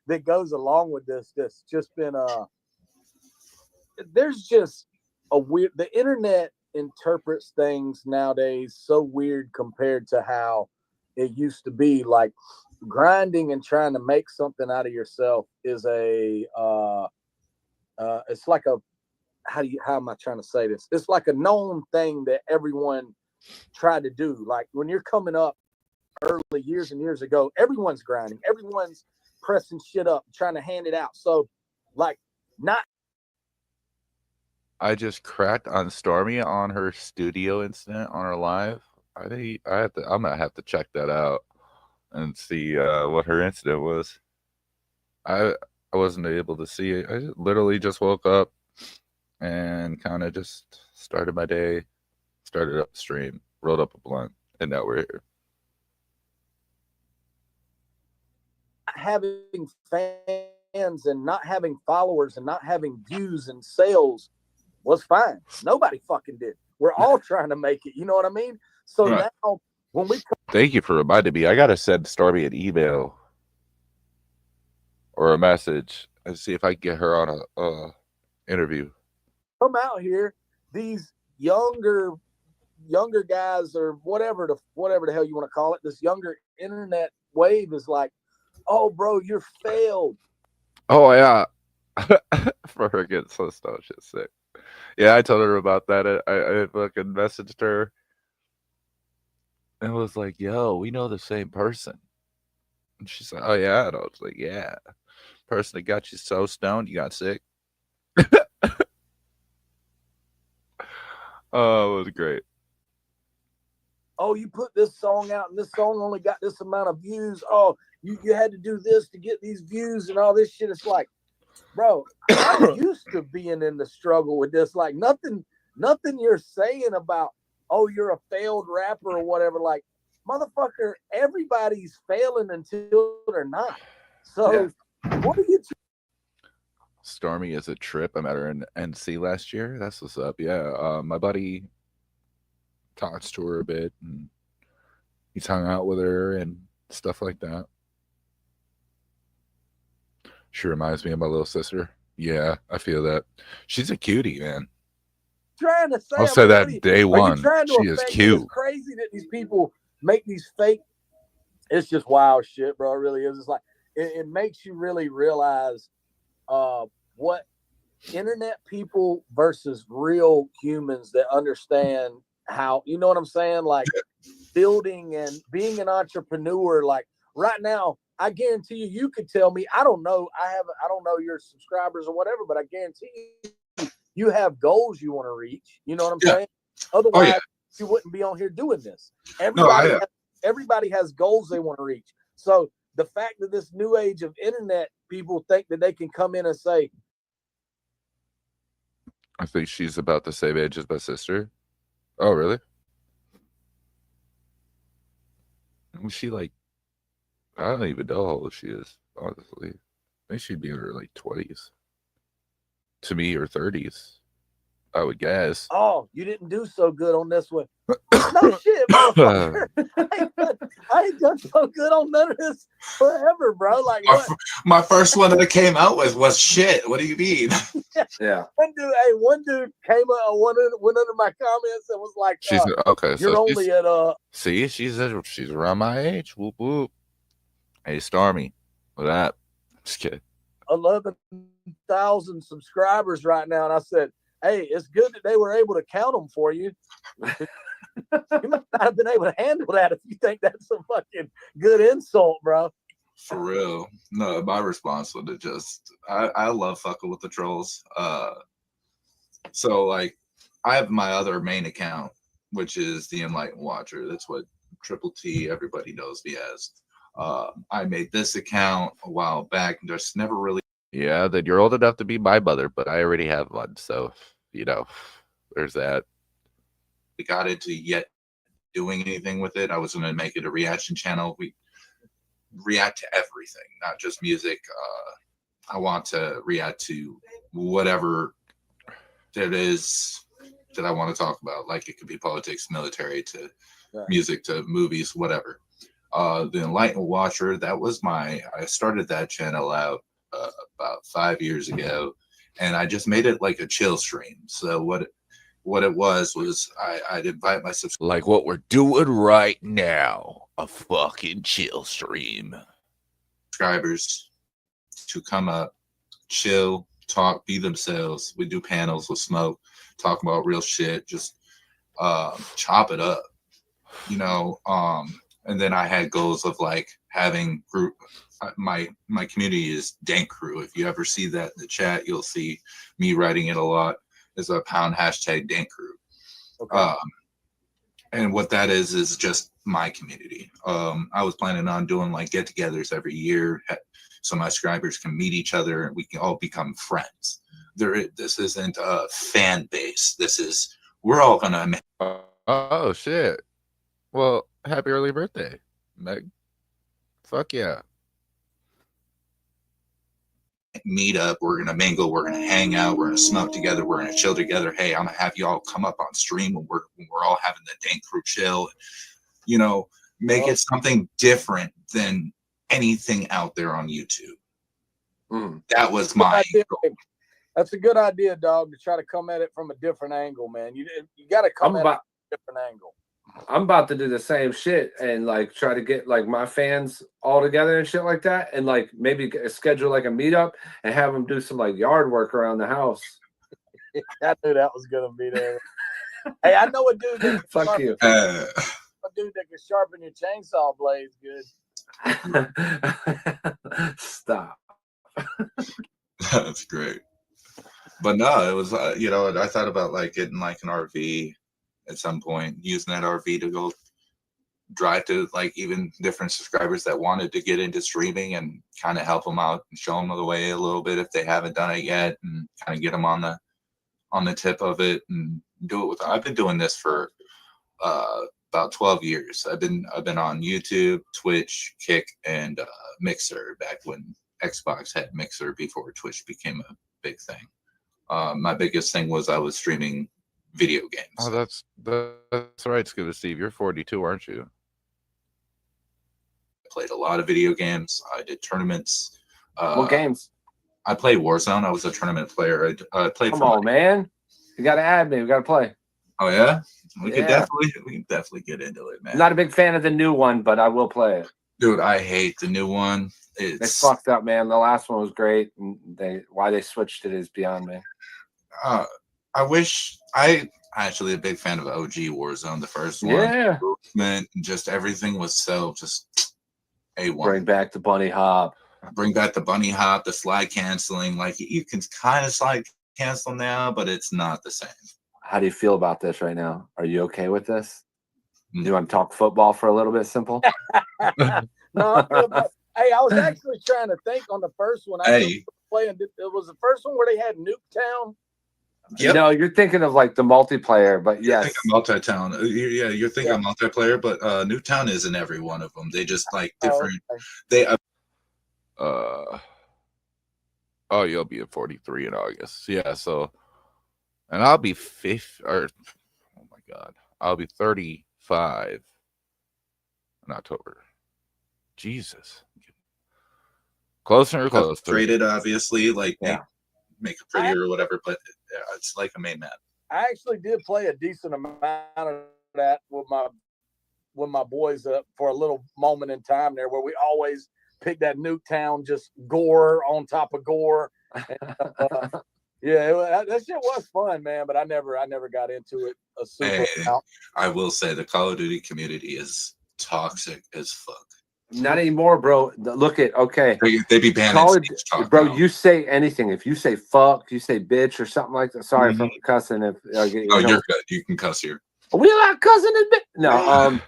that goes along with this that's just been there's just a weird, the internet interprets things nowadays so weird compared to how it used to be. Like, grinding and trying to make something out of yourself is it's like a, how am I trying to say this? It's like a known thing that everyone try to do. Like when you're coming up early years and years ago, everyone's grinding, everyone's pressing shit up, trying to hand it out. So like not. I just cracked on Stormy on her studio incident on her live. I'm gonna have to check that out and see what her incident was. I wasn't able to see it. I literally just woke up and kind of just started my day, started up the stream, rolled up a blunt, and now we're here. Having fans and not having followers and not having views and sales was fine. Nobody fucking did. We're all trying to make it. You know what I mean? So right. Now when we thank you for reminding me. I gotta send Stormy an email or a message and see if I can get her on a interview. Come out here, these younger guys or whatever the hell you want to call it, this younger internet wave is like, oh bro, you're failed. Oh yeah. For her getting so stoned, shit sick. Yeah, I told her about that. I fucking messaged her and was like, yo, we know the same person. And she's like, oh yeah. And I was like, yeah. Person that got you so stoned you got sick. Oh, it was great. Oh, you put this song out and this song only got this amount of views. Oh, you had to do this to get these views and all this shit. It's like, bro, I'm used to being in the struggle with this. Like nothing you're saying about, oh, you're a failed rapper or whatever. Like, motherfucker, everybody's failing until they're not. So what are you Stormy is a trip. I met her in NC last year. That's what's up. Yeah. My buddy talks to her a bit and he's hung out with her and stuff like that. She reminds me of my little sister. Yeah, I feel that. She's a cutie, man. Trying to say, I'll say that day one. She is cute. It's crazy that these people make these fake. It's just wild shit, bro. It really is. It's like it makes you really realize what internet people versus real humans that understand how, you know what I'm saying? Like building and being an entrepreneur. Like right now, I guarantee you could tell me, I don't know. I don't know your subscribers or whatever, but I guarantee you have goals you want to reach. You know what I'm saying? Otherwise, you wouldn't be on here doing this. Everybody has goals they want to reach. So the fact that this new age of internet people think that they can come in and say, I think she's about the same age as my sister. Oh, really? Was she like, I don't even know how old she is, honestly. I think she'd be in her like 20s. To me, her 30s, I would guess. oh, you didn't do so good on this one. No shit, motherfucker. I ain't done so good on none of this forever, bro. Like my first one that I came out with was shit. What do you mean? Yeah. One dude came up, went under my comments and was like, she's okay. You're so only at see, she's around my age. Whoop whoop. Hey, Stormy, what up? Just kidding. 11,000 subscribers right now, and I said, hey, it's good that they were able to count them for you. You might not have been able to handle that if you think that's a fucking good insult, bro. For real. No, my response would have just, I love fucking with the trolls. So like I have my other main account, which is the Enlightened Watcher. That's what Triple T, everybody knows me as. I made this account a while back and just never really. Yeah, that you're old enough to be my mother, but I already have one. So, you know, there's that. We got into yet doing anything with it. I was going to make it a reaction channel. We react to everything, not just music. I want to react to whatever it is that I want to talk about. Like it could be politics, military, to music, to movies, whatever. The Enlightened Watcher, that was I started that channel out about 5 years ago, and I just made it like a chill stream. So what it was I'd invite my subscribers. Like what we're doing right now, a fucking chill stream. Subscribers to come up, chill, talk, be themselves. We do panels with smoke, talk about real shit, just chop it up. you know, and then I had goals of like having group. My community is Dank Crew. If you ever see that in the chat, you'll see me writing it a lot. Is a pound hashtag Dank Crew. Okay. And what that is just my community. I was planning on doing like get-togethers every year, so my subscribers can meet each other and we can all become friends. This isn't a fan base. We're all gonna. Oh shit! Well, happy early birthday, Meg. Fuck yeah. Meet up, we're gonna mingle, we're gonna hang out, we're gonna smoke together, we're gonna chill together. Hey, I'm gonna have you all come up on stream when we're all having the Dank Crew chill, you know, make it something different than anything out there on YouTube. That was my goal. That's a good idea, dog, to try to come at it from a different angle, man. You got to come at it from a different angle. I'm about to do the same shit and like try to get like my fans all together and shit like that, and like maybe schedule like a meetup and have them do some like yard work around the house. I knew that was gonna be there. Hey, I know a dude that Fuck you. A dude that can sharpen your chainsaw blades good. Stop. That's great. But no, it was you know, I thought about like getting like an RV at some point, using that RV to go drive to like even different subscribers that wanted to get into streaming and kind of help them out and show them the way a little bit if they haven't done it yet, and kind of get them on the tip of it and do it with. I've been doing this for about 12 years. I've been on YouTube, Twitch, Kick, and Mixer back when Xbox had Mixer before Twitch became a big thing. My biggest thing was I was streaming video games. Oh, that's right, Scuba Steve. You're 42, aren't you? I played a lot of video games. I did tournaments. What games? I played Warzone. I was a tournament player. I played. Come on, man. You got to add me. We got to play. Oh yeah, we can definitely get into it, man. I'm not a big fan of the new one, but I will play it. Dude, I hate the new one. They fucked up, man. The last one was great, and why they switched it is beyond me. I wish I actually a big fan of OG Warzone, the first one. Yeah, just everything was so just A1. Bring back the bunny hop. Bring back the bunny hop, the slide canceling. Like you can kind of slide cancel now, but it's not the same. How do you feel about this right now? Are you okay with this? Do you want to talk football for a little bit, Simple? No, hey, I was actually trying to think on the first one. It was the first one where they had Nuketown. Yep. No, you're thinking of like the multiplayer, but yes, multi-town. Yeah, you're thinking of multiplayer, but Nuketown is in every one of them. They just like different. Oh, you'll be at 43 in August. Yeah, so, and I'll be 50. Or, oh my God, I'll be 35 in October. Jesus, closer and closer. Traded, obviously, like make it prettier or whatever, but it's like a main map. I actually did play a decent amount of that with my boys for a little moment in time there, where we always pick that Nuketown, just gore on top of gore. Yeah, that shit was fun, man. But I never got into it a super amount. I will say the Call of Duty community is toxic as fuck. Not anymore, bro. Look at They be banning bro. Now. You say anything. If you say fuck, you say bitch or something like that. Sorry for cussing. If you're good. You can cuss here. Are we allowed cussing in bitch? No.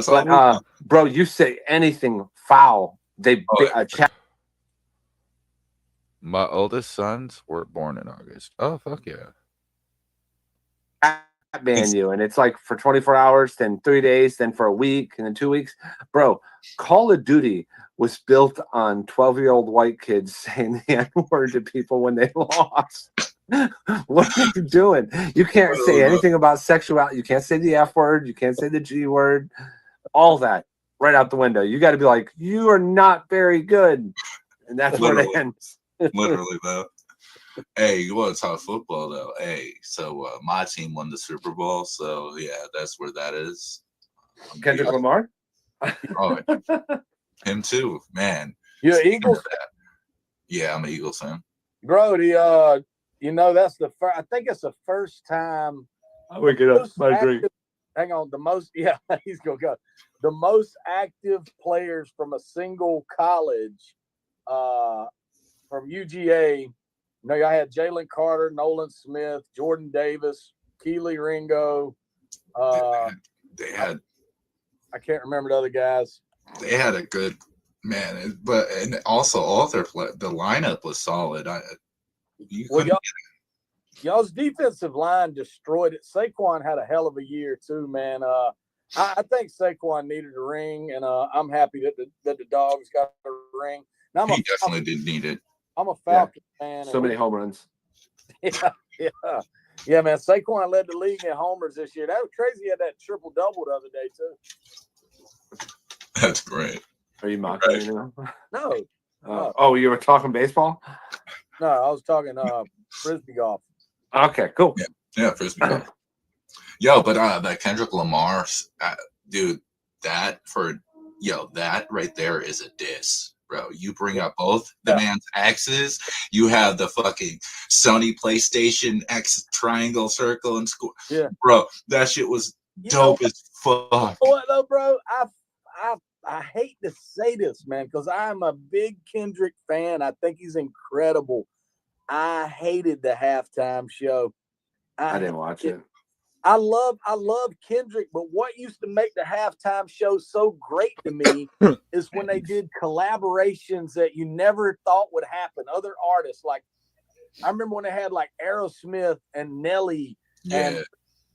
But bro, you say anything foul. They chat. My oldest sons were born in August. Oh fuck yeah. Ban you, and it's like for 24 hours, then 3 days, then for a week, and then 2 weeks. Bro, Call of Duty was built on 12-year-old white kids saying the N-word to people when they lost. What are you doing? You can't say anything about sexuality. You can't say the F word. You can't say the G word. All that right out the window. You got to be like, you are not very good, and that's where it ends. Literally, though. Hey, you want to talk football though? Hey, so my team won the Super Bowl, so yeah, that's where that is. Kendrick Lamar. Oh, him too, man. You're an Eagles fan? Yeah, I'm an Eagles fan. Brody, that's the first. I think it's the first time. I'll wake it up. My drink. hang on. The most, yeah, he's gonna go. The most active players from a single college, from UGA. You know, I had Jalen Carter, Nolan Smith, Jordan Davis, Keely Ringo. They had. I can't remember the other guys. They had a good man, and also all the lineup was solid. Y'all's defensive line destroyed it. Saquon had a hell of a year too, man. I think Saquon needed a ring, and I'm happy that the Dogs got a ring. Now, he definitely did need it. I'm a Falcons fan. So many home runs. Yeah, man. Saquon led the league in homers this year. That was crazy. He had that triple-double the other day, too. That's great. Are you mocking me now? No. Oh, you were talking baseball? No, I was talking Frisbee golf. Okay, cool. Yeah, Frisbee golf. Yo, but that Kendrick Lamar, dude, that right there is a diss. Bro, you bring up both the man's X's. You have the fucking Sony PlayStation X triangle circle and score. Yeah, bro, that shit was dope as fuck. What though, bro? I hate to say this, man, because I'm a big Kendrick fan. I think he's incredible. I hated the halftime show. I didn't watch it. I love Kendrick, but what used to make the halftime show so great to me is when they did collaborations that you never thought would happen. Other artists, like I remember when they had like Aerosmith and Nelly and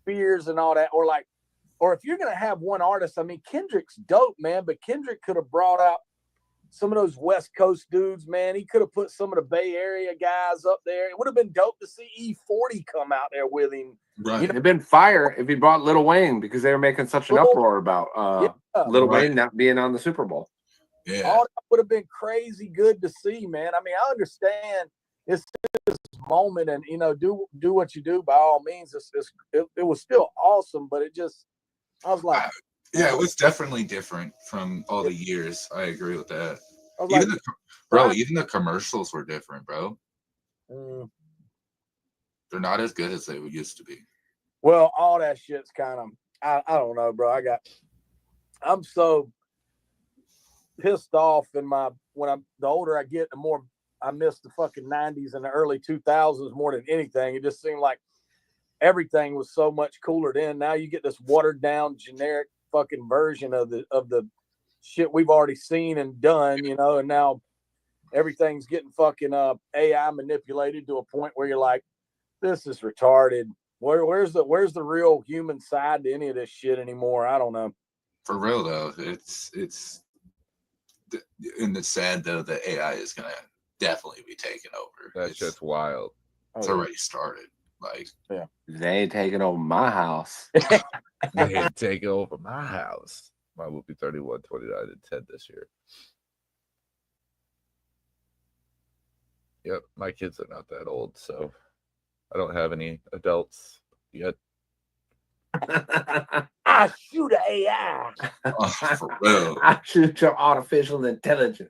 Spears and all that, or if you're gonna have one artist, I mean Kendrick's dope, man, but Kendrick could have brought out some of those West Coast dudes, man. He could have put some of the Bay Area guys up there. It would have been dope to see E40 come out there with him. Right. It'd been fire if he brought Lil Wayne because they were making such an uproar about Lil Wayne not being on the Super Bowl. Yeah. All that would have been crazy good to see, man. I mean, I understand it's this moment and, do what you do by all means. It was still awesome, but I was like. Yeah, it was definitely different from all the years. I agree with that. Even the commercials were different, bro. They're not as good as they used to be. Well, all that shit's kind of, I don't know, bro. I'm so pissed off the older I get, the more I miss the fucking 90s and the early 2000s more than anything. It just seemed like everything was so much cooler then. Now you get this watered down generic fucking version of the shit we've already seen and done, and now everything's getting fucking AI manipulated to a point where you're like, this is retarded. Where's the real human side to any of this shit anymore? I don't know. For real though, it's sad though that AI is gonna definitely be taking over. That's just wild. It's already started. They ain't taking over my house. They ain't taking over my house. Mine will be 31, 29, and 10 this year. Yep, my kids are not that old, so I don't have any adults yet. I shoot an AI. For real. I shoot your artificial intelligence.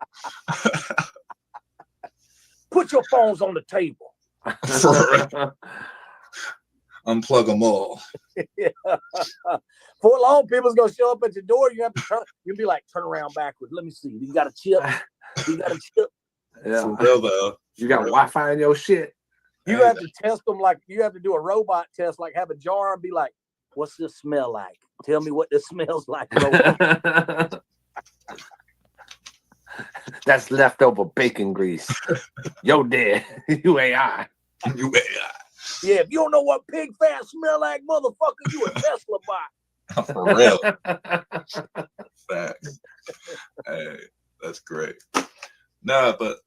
Put your phones on the table. Unplug them all. Yeah. For long, people's gonna show up at your door. You have to you'll be like, turn around backwards. Let me see. You got a chip? You got a chip? Yeah. For real though. You got Wi-Fi in your shit. You have to test them like you have to do a robot test, like have a jar and be like, what's this smell like? Tell me what this smells like. That's leftover bacon grease. Yo, dead. You AI. You AI. Yeah, if you don't know what pig fat smell like, motherfucker, you a Tesla bot. For real. Facts. Hey, that's great. No, but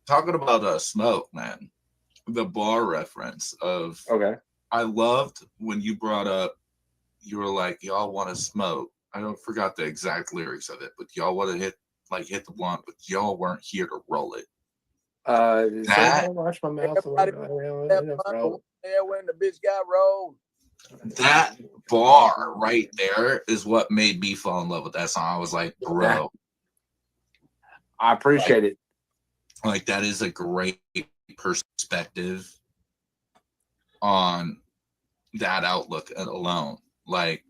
talking about smoke, man. The bar reference of I loved when you brought up, you were like, y'all want to smoke. I don't forgot the exact lyrics of it, but y'all want to hit the blunt, but y'all weren't here to roll it. Watch my mouth. When the bitch got rolled. That bar right there is what made me fall in love with that song. I was like, bro, I appreciate it. Like that is a great perspective on that outlook alone. Like,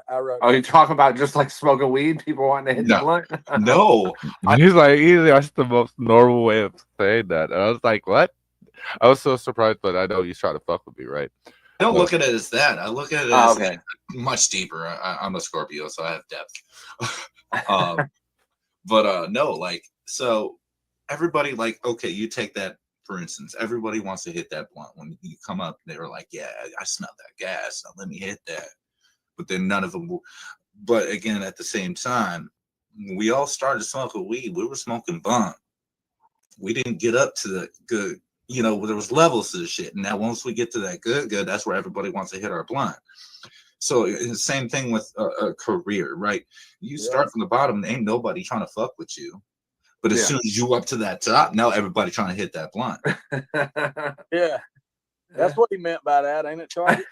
I wrote. Oh, you talking about just like smoking weed? People wanting to hit the No. blunt? no, That's the most normal way of saying that. And I was like, what? I was so surprised, but I know he's trying to fuck with me, right? I don't But- look at it as that. I look at it Oh, as okay. much deeper. I'm a Scorpio, so I have depth. No, like, so everybody, like, okay, you take that for instance. Everybody wants to hit that blunt. When you come up, they were like, yeah, I smell that gas. Now let me hit that. But then none of them will. But again, at the same time, when we all started smoking weed, we were smoking blunt. We didn't get up to the good, there was levels to the shit. And now once we get to that good, that's where everybody wants to hit our blunt. So it's the same thing with a career, right? You start from the bottom, ain't nobody trying to fuck with you. But as soon as you up to that top, now everybody trying to hit that blunt. Yeah. That's what he meant by that, ain't it, Charlie?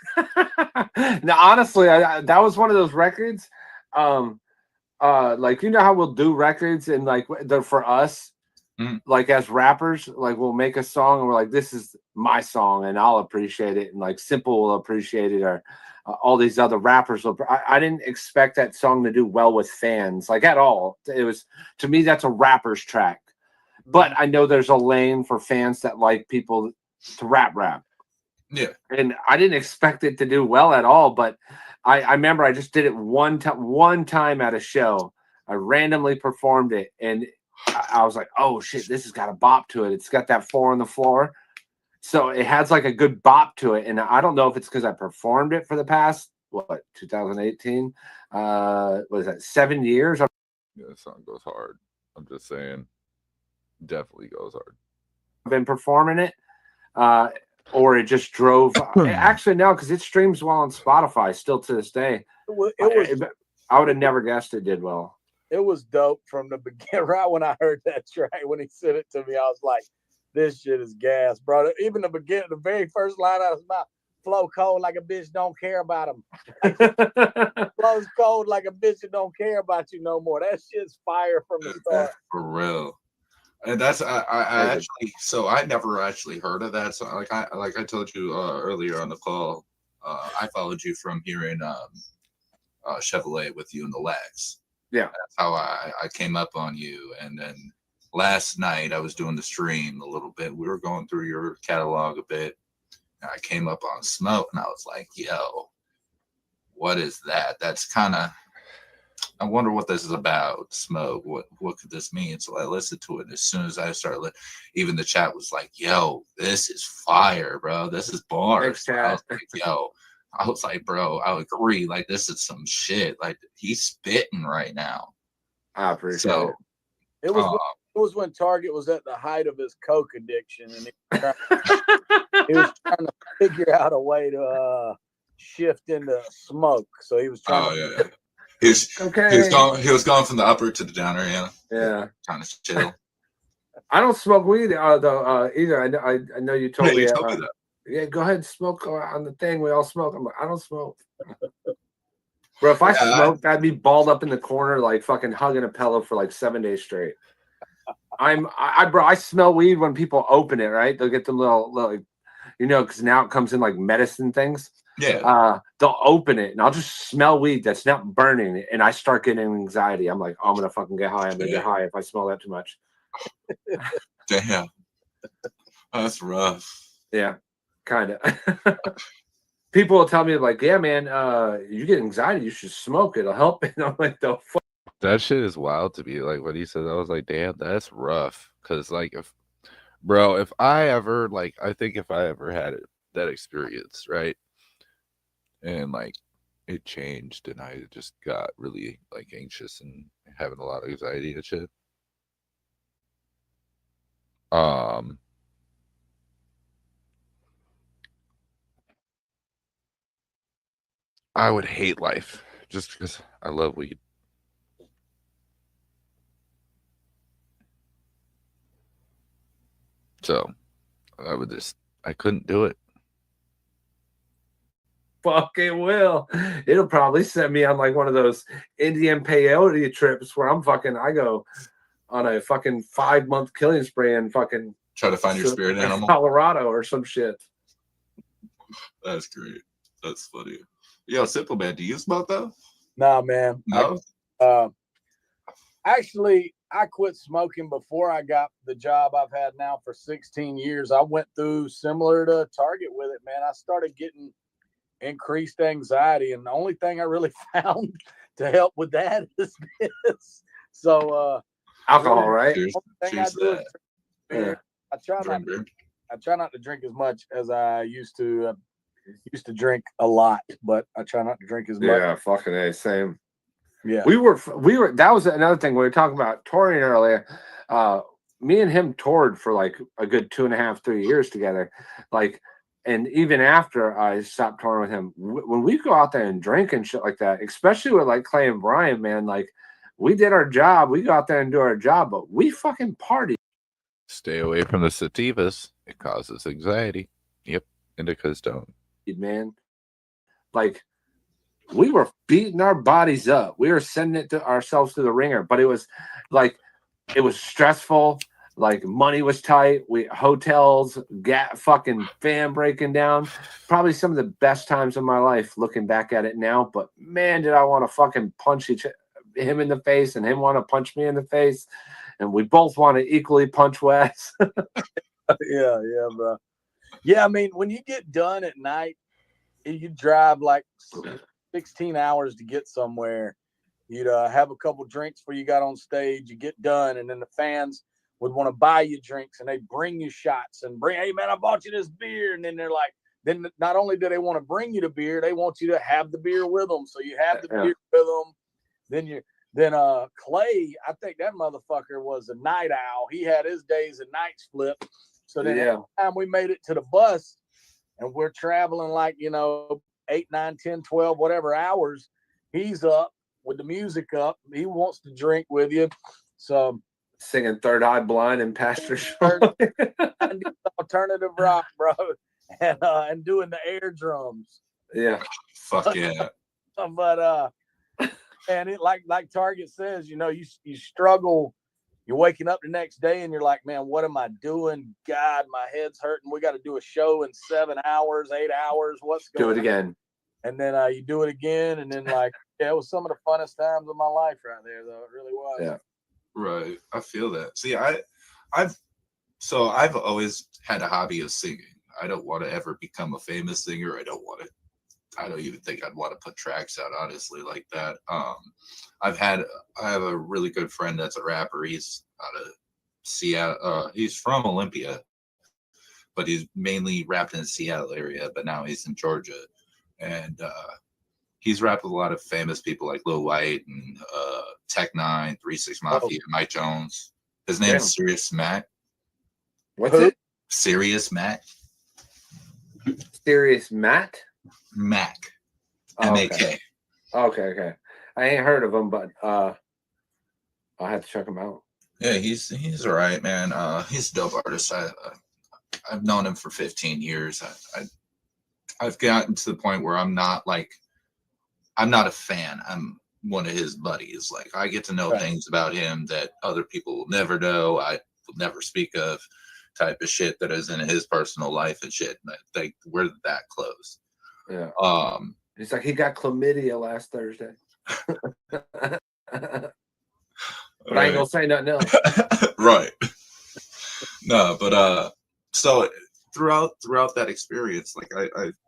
Now, honestly, that was one of those records. Like, how we'll do records and like they're for us, like as rappers, like we'll make a song and we're like, this is my song and I'll appreciate it, and like Simple will appreciate it, or all these other rappers will. I didn't expect that song to do well with fans, like at all. It was, to me, that's a rapper's track. But I know there's a lane for fans that like people to rap. Yeah. And I didn't expect it to do well at all, but I remember I just did it one time at a show. I randomly performed it, and I was like, oh shit, this has got a bop to it. It's got that 4 on the floor. So it has like a good bop to it. And I don't know if it's because I performed it for the past, 2018? Was that 7 years? Yeah, the song goes hard. I'm just saying. Definitely goes hard. I've been performing it. Or it just drove. Actually, no, because it streams well on Spotify still to this day. I would have never guessed it did well. It was dope from the beginning. Right when I heard that track, when he sent it to me, I was like, this shit is gas, bro. Even the beginning, the very first line out of his mouth, flow cold like a bitch don't care about him. Flows cold like a bitch that don't care about you no more. That shit's fire from the start. For real. And that's I actually, so I never actually heard of that. So like I told you earlier on the call, I followed you from hearing Chevrolet with you and the Lags. Yeah, that's how I came up on you. And then last night I was doing the stream a little bit. We were going through your catalog a bit. And I came up on Smoke, and I was like, yo, what is that? That's kind of, I wonder what this is about. Smoke. What could this mean? So I listened to it. And as soon as I started, even the chat was like, yo, this is fire, bro. This is bars. I was like, bro, I agree. Like, this is some shit. Like, he's spitting right now. I appreciate it. It was when Target was at the height of his coke addiction, and he was trying to figure out a way to shift into Smoke. So he was trying to. He was going from the upper to the downer, Yeah. Trying to chill. I don't smoke weed though either. I know you told me. You told me that. Yeah, go ahead and smoke on the thing. We all smoke. I'm like, I don't smoke. Bro, if I smoked, I'd be balled up in the corner, like fucking hugging a pillow for like 7 days straight. I smell weed when people open it, right? They'll get the little because now it comes in like medicine things. Yeah. They'll open it and I'll just smell weed that's not burning, and I start getting anxiety. I'm like, oh, I'm gonna fucking get high. I'm gonna get high if I smell that too much. Damn. That's rough. Yeah, kind of. People will tell me like, yeah, man, you get anxiety, you should smoke. It'll help. And I'm like, the fuck. That shit is wild to me. Like, when he said, I was like, damn, that's rough. Because, like, if I ever had that experience, right? And, like, it changed and I just got really, like, anxious and having a lot of anxiety and shit. I would hate life just because I love weed. So I couldn't do it. Fuck it will. It'll probably send me on like one of those Indian peyote trips where I go on a fucking 5-month killing spree and fucking try to find your spirit animal. Colorado or some shit. That's great. That's funny. Yo, Simple Man, do you smoke though? Nah, man. No. Actually, I quit smoking before I got the job I've had now for 16 years. I went through similar to Target with it, man. I started getting increased anxiety, and the only thing I really found to help with that is this. So alcohol, right? the only thing I do is drink beer. I try not to drink as much as I used to. Used to drink a lot, but I try not to drink as much. Yeah, fucking A, same. Yeah. We were that was another thing we were talking about touring earlier. Me and him toured for like a good 2.5, 3 years together. Like, and even after I stopped touring with him, when we go out there and drink and shit like that, especially with like Clay and Brian, man, like we did our job, we go out there and do our job, but we fucking party. Stay away from the sativas. It causes anxiety. Yep. Indicas don't. Man, like we were beating our bodies up. We were sending it to ourselves to the ringer, but it was stressful. Like money was tight. We hotels, fucking fan breaking down. Probably some of the best times of my life looking back at it now. But man, did I want to fucking punch him in the face and him want to punch me in the face. And we both want to equally punch Wes. Yeah, bro. Yeah, I mean, when you get done at night, you drive like 16 hours to get somewhere. You'd have a couple drinks before you got on stage. You get done, and then the fans would want to buy you drinks, and they bring you shots and hey, man, I bought you this beer. And then they're like, then not only do they want to bring you the beer, they want you to have the beer with them. So you have the beer with them. Then Clay, I think that motherfucker was a night owl. He had his days and nights flip. So then every time we made it to the bus and we're traveling like, 8, 9, 10, 12, whatever hours, he's up with the music up. He wants to drink with you. So singing Third Eye Blind and Pastor alternative rock, bro, and doing the air drums. Yeah. Fuck yeah. But and it like Target says, you struggle. You're waking up the next day and you're like, man, what am I doing? God, my head's hurting. We got to do a show in 7 hours, 8 hours. What's going on? Do it again. And then you do it again. And then it was some of the funnest times of my life right there, though. It really was. Yeah. Right. I feel that. See, I've always had a hobby of singing. I don't want to ever become a famous singer. I don't even think I'd want to put tracks out, honestly, like that. I have a really good friend that's a rapper. He's out of Seattle. He's from Olympia, but he's mainly rapped in the Seattle area, but now he's in Georgia. And he's rapped with a lot of famous people like Lil White and Tech Nine, 3 6 Mafia, Mike Jones. His name is Serious Mac. What's it? Serious Mac. Serious Matt? Mac. Oh, M-A-K. Okay. I ain't heard of him, but I'll have to check him out. Yeah, he's all right, man. He's a dope artist. I've known him for 15 years. I've gotten to the point where I'm not a fan. I'm one of his buddies. Like, I get to know things about him that other people will never know. I will never speak of, type of shit that is in his personal life and shit. Like, we're that close. Yeah. He's like, he got chlamydia last Thursday. But I ain't gonna say nothing else. Right. No, but so throughout that experience, like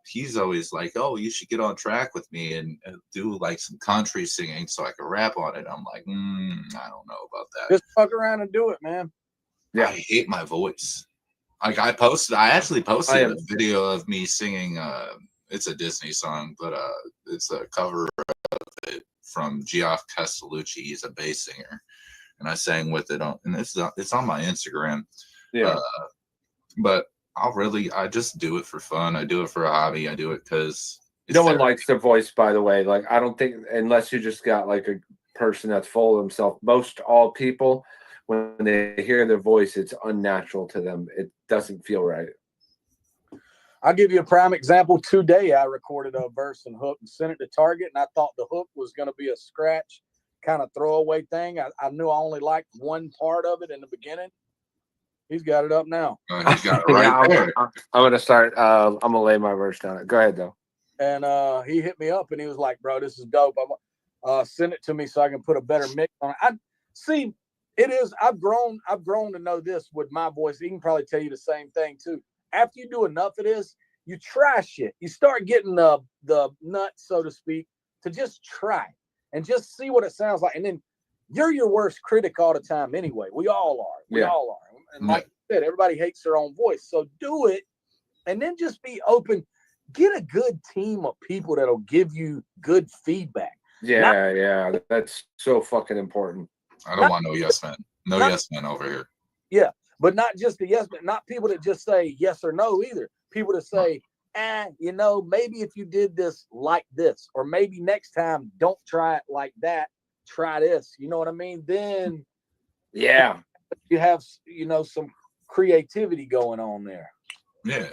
he's always like, oh, you should get on track with me and do like some country singing so I can rap on it. I'm like, I don't know about that. Just fuck around and do it, man. Yeah, I hate my voice. Like I actually posted a video of me singing it's a Disney song, but it's a cover of it from Geoff Castellucci. He's a bass singer, and I sang with it and it's on my Instagram. Yeah. But I just do it for fun. I do it for a hobby. I do it because no one likes their voice, by the way. Like, I don't think, unless you just got like a person that's full of themselves, all people, when they hear their voice, it's unnatural to them. It doesn't feel right. I'll give you a prime example. Today, I recorded a verse and hook and sent it to Target, and I thought the hook was going to be a scratch kind of throwaway thing. I knew I only liked one part of it in the beginning. He's got it up now. He's got it right there. I'm going to start. I'm going to lay my verse down. Go ahead, though. and he hit me up and he was like, "Bro, this is dope. I'm send it to me so I can put a better mix on it." I see. It is. I've grown to know this with my voice. He can probably tell you the same thing too. After you do enough of this, you try shit. You start getting the nuts, so to speak, to just try and just see what it sounds like. And then you're your worst critic all the time anyway. We all are. We all are. And like I said, everybody hates their own voice. So do it and then just be open. Get a good team of people that'll give you good feedback. Yeah. That's so fucking important. I don't want no yes man. No yes man over here. Yeah, but not just the yes man, not people that just say yes or no either. People that say, maybe if you did this like this, or maybe next time don't try it like that, try this. You know what I mean? Then you have some creativity going on there. Yeah.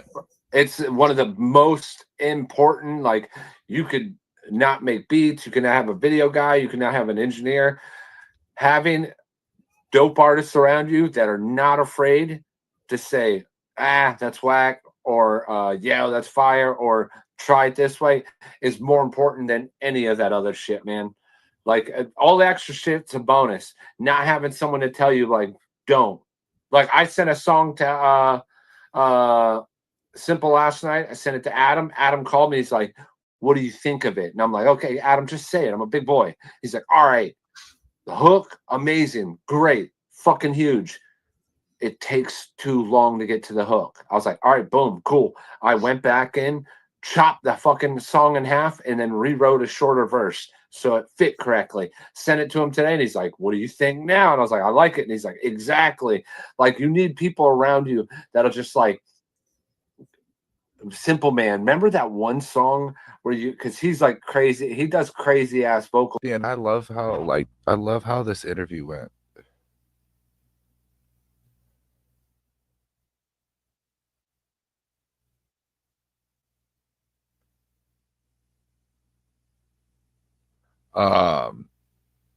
It's one of the most important, like you could not make beats, you can have a video guy, you can now have an engineer. Having dope artists around you that are not afraid to say, that's whack, or that's fire, or try it this way is more important than any of that other shit, man. Like all the extra shit's a bonus. Not having someone to tell you, like, don't. Like I sent a song to Simple last night. I sent it to Adam. Adam called me. He's like, "What do you think of it?" And I'm like, "Okay, Adam, just say it. I'm a big boy." He's like, "All right. The hook, amazing, great, fucking huge. It takes too long to get to the hook." I was like, "All right, boom, cool." I went back in, chopped the fucking song in half, and then rewrote a shorter verse so it fit correctly. Sent it to him today, and he's like, "What do you think now?" And I was like, "I like it." And he's like, "Exactly." Like you need people around you that'll just like, Simple Man. Remember that one song where because he's like crazy, he does crazy ass vocals. Yeah, and I love how this interview went.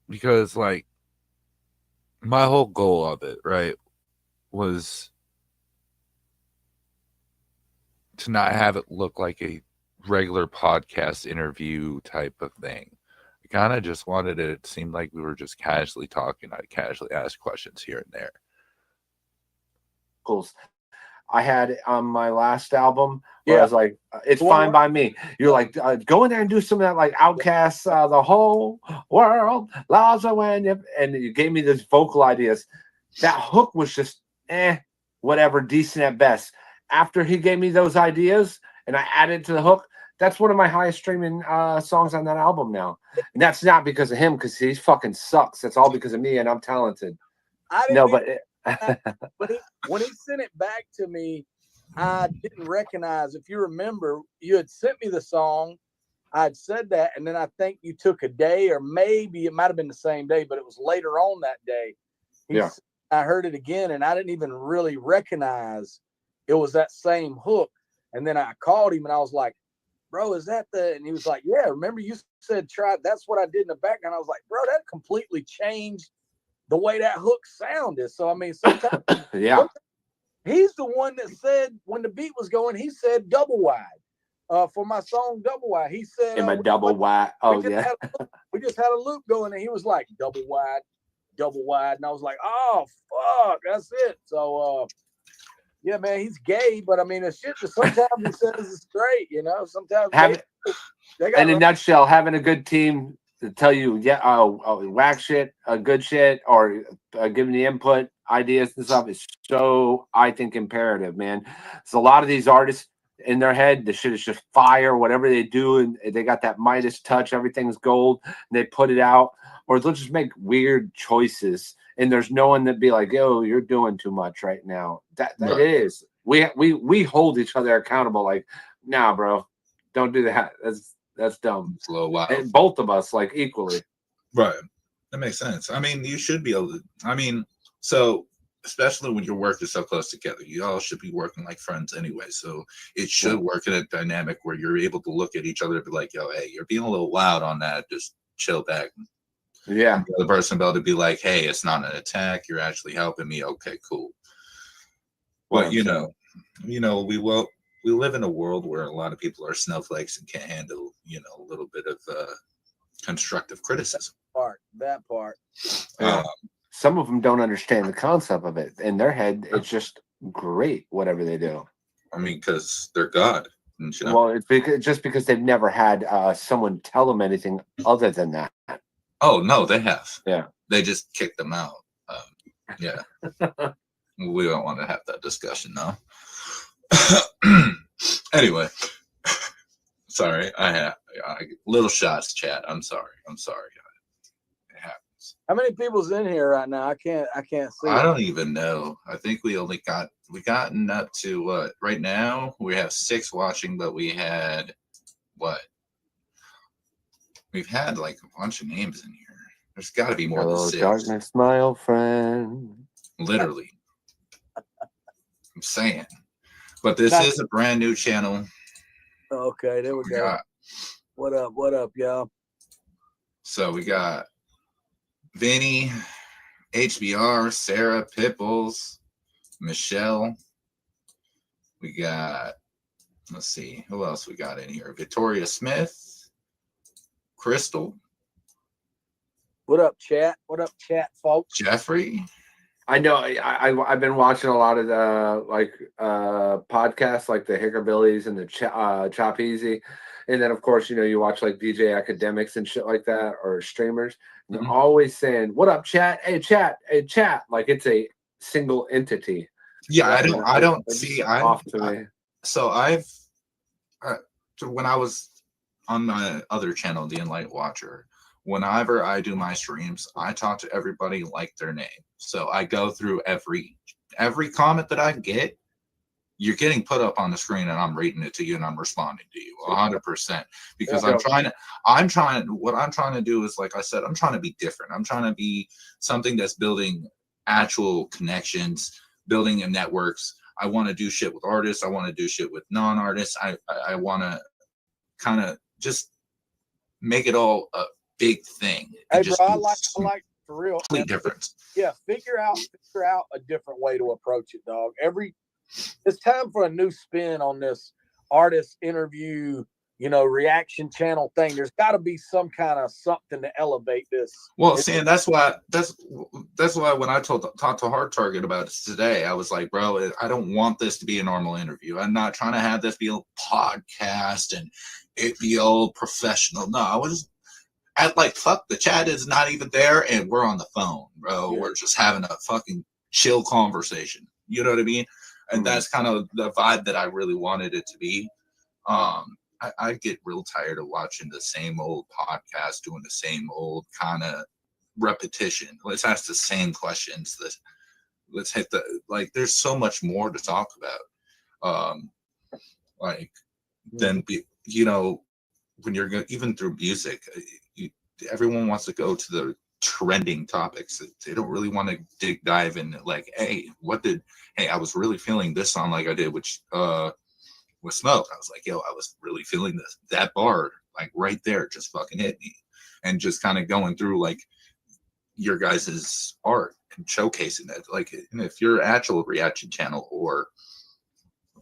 Because like my whole goal of it, right, was to not have it look like a regular podcast interview type of thing. I kind of just wanted it to seem like we were just casually talking. I casually asked questions here and there. I had on my last album where I was like, "It's fine by me." You're like, "Go in there and do some of that, like Outkast, the whole world loves it when you," and you gave me these vocal ideas. That hook was just whatever, decent at best. After he gave me those ideas and I added to the hook, that's one of my highest streaming songs on that album now. And that's not because of him, because he fucking sucks. That's all because of me, and I'm talented. But when he sent it back to me, I didn't recognize. If you remember, you had sent me the song. I had said that, and then I think you took a day, or maybe it might have been the same day, but it was later on that day. I heard it again, and I didn't even really recognize it was that same hook. And then I called him, and I was like, "Bro, is that the?" And he was like, "Yeah, remember you said try." That's what I did in the background. I was like, "Bro, that completely changed the way that hook sounded." So I mean, sometimes he's the one that said when the beat was going, he said double wide for my song Double Wide. He said in my double wide. Oh yeah, we just had a loop going, and he was like double wide, and I was like, "Oh fuck, that's it." So yeah, man, he's gay, but I mean, the shit that sometimes he says is straight, you know. Sometimes in a nutshell, having a good team to tell you, whack shit, good shit, or giving the input, ideas and stuff is so, I think, imperative, man. So a lot of these artists in their head, the shit is just fire, whatever they do, and they got that Midas touch, everything's gold, and they put it out, or they'll just make weird choices, and there's no one that be like, "Yo, you're doing too much right now." That is, we hold each other accountable. Like, nah, bro, don't do that. That's dumb. It's a little wild. And both of us, like, equally. Right. That makes sense. I mean, you should be able to. I mean, so especially when your work is so close together, you all should be working like friends anyway. So it should work in a dynamic where you're able to look at each other and be like, "Yo, hey, you're being a little loud on that. Just chill back." Yeah. And the other person be able to be like, "Hey, it's not an attack. You're actually helping me. Okay, cool." But you know, we will. we live in a world where a lot of people are snowflakes and can't handle, a little bit of constructive criticism. That part. Some of them don't understand the concept of it. In their head, it's just great, whatever they do. I mean, because they're God. Well, it's because they've never had someone tell them anything other than that. Oh, no, they have. Yeah. They just kicked them out. Yeah. We don't want to have that discussion now. Anyway. Sorry. I little shots, chat. I'm sorry. It happens. How many people's in here right now? I can't see. I don't even know. I think we gotten up to what? Right now we have 6 watching, but we had what? We've had like a bunch of names in here. There's got to be more than 6. Darkness, my old friend. Literally. I'm saying. But this is a brand new channel. Okay, there we go. What up, y'all? So we got Vinny, HBR, Sarah, Pipples, Michelle. We got, let's see, who else we got in here? Victoria Smith, Crystal. What up, chat? What up, chat, folks? Jeffrey. I know. I've been watching a lot of the podcasts, like the Hickerbillies and the Chop Easy, and then of course you watch like DJ Academics and shit like that, or streamers. And they're always saying, "What up, chat? Hey, chat! Hey, chat!" Like it's a single entity. Yeah, I don't it's see. off to me. So when I was on my other channel, the Enlight Watcher, whenever I do my streams, I talk to everybody like their name. So I go through every comment that I get. You're getting put up on the screen, and I'm reading it to you, and I'm responding to you 100%. Because what I'm trying to do is, like I said, I'm trying to be different. I'm trying to be something that's building actual connections, building networks. I want to do shit with artists. I want to do shit with non-artists. I want to kind of just make it all a big thing. Hey, bro, I like for real. Complete difference. Yeah, figure out a different way to approach it, dog. It's time for a new spin on this artist interview, reaction channel thing. There's got to be some kind of something to elevate this. Well, see, and that's why when I talked to Hard Target about it today, I was like, bro, I don't want this to be a normal interview. I'm not trying to have this be a podcast and it be all professional. No, I was fuck, the chat is not even there and we're on the phone, bro. Yeah. We're just having a fucking chill conversation. You know what I mean? And that's kind of the vibe that I really wanted it to be. I get real tired of watching the same old podcast, doing the same old kind of repetition. Let's ask the same questions. Let's hit there's so much more to talk about. Then when you're even through music, everyone wants to go to the trending topics. They don't really want to dive in hey, I was really feeling this song like I did with Smoke. I was like, yo, I was really feeling that bar right there just fucking hit me. And just kind of going through your guys's art and showcasing that. And if you're an actual reaction channel or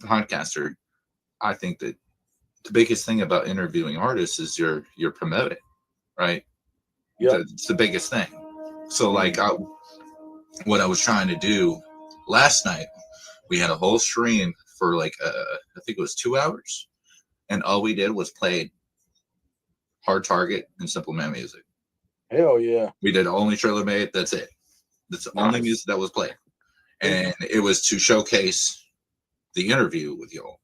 podcaster, I think that the biggest thing about interviewing artists is you're promoting, right? Yeah, it's the biggest thing. So what I was trying to do last night, we had a whole stream for I think it was 2 hours, and all we did was play Hard Target and Simple Man music. Hell yeah! We did only Trailer Made. That's it. That's the only music that was played, and it was to showcase the interview with y'all,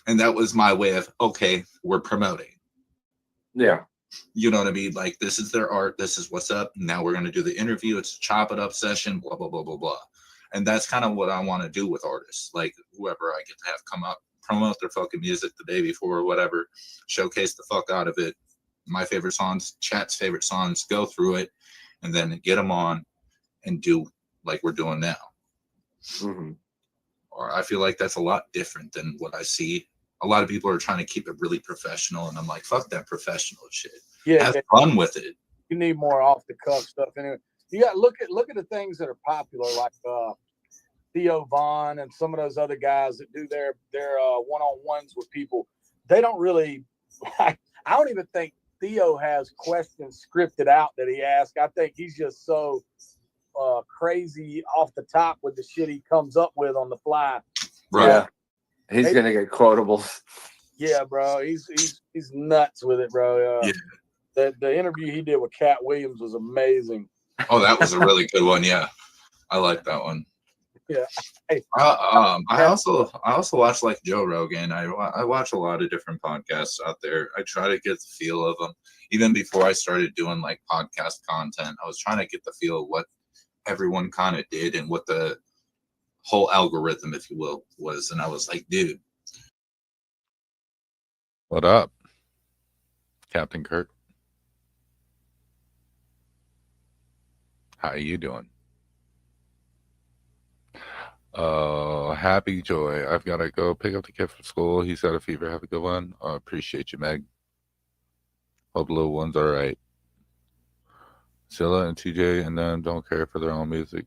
and that was my way of we're promoting. Yeah. You know what I mean? This is their art. This is what's up. Now we're going to do the interview. It's a chop it up session, blah, blah, blah, blah, blah. And that's kind of what I want to do with artists. Whoever I get to have come up, promote their fucking music the day before or whatever, showcase the fuck out of it. My favorite songs, chat's favorite songs, go through it, and then get them on and do like we're doing now. Mm-hmm. Or I feel like that's a lot different than what I see. A lot of people are trying to keep it really professional, and I'm like, fuck that professional shit. Yeah, have fun with it. You need more off the cuff stuff. Anyway, you got look at the things that are popular, Theo Vaughn and some of those other guys that do their one-on-ones with people, they don't really. I don't even think Theo has questions scripted out that he asks. I think he's just so crazy off the top with the shit he comes up with on the fly. Right. Yeah. He's gonna get quotables. Yeah, bro. He's nuts with it, bro. Yeah. The interview he did with Cat Williams was amazing. Oh, that was a really good one. Yeah, I like that one. Yeah. Hey, I also watch like Joe Rogan. I watch a lot of different podcasts out there. I try to get the feel of them. Even before I started doing like podcast content, I was trying to get the feel of what everyone kind of did and what the whole algorithm, if you will, was. And I was like, dude. What up, Captain Kirk? How you doing? Happy Joy. I've got to go pick up the kid from school. He's got a fever. Have a good one. I appreciate you, Meg. Hope the little one's all right. Scylla and TJ and them don't care for their own music.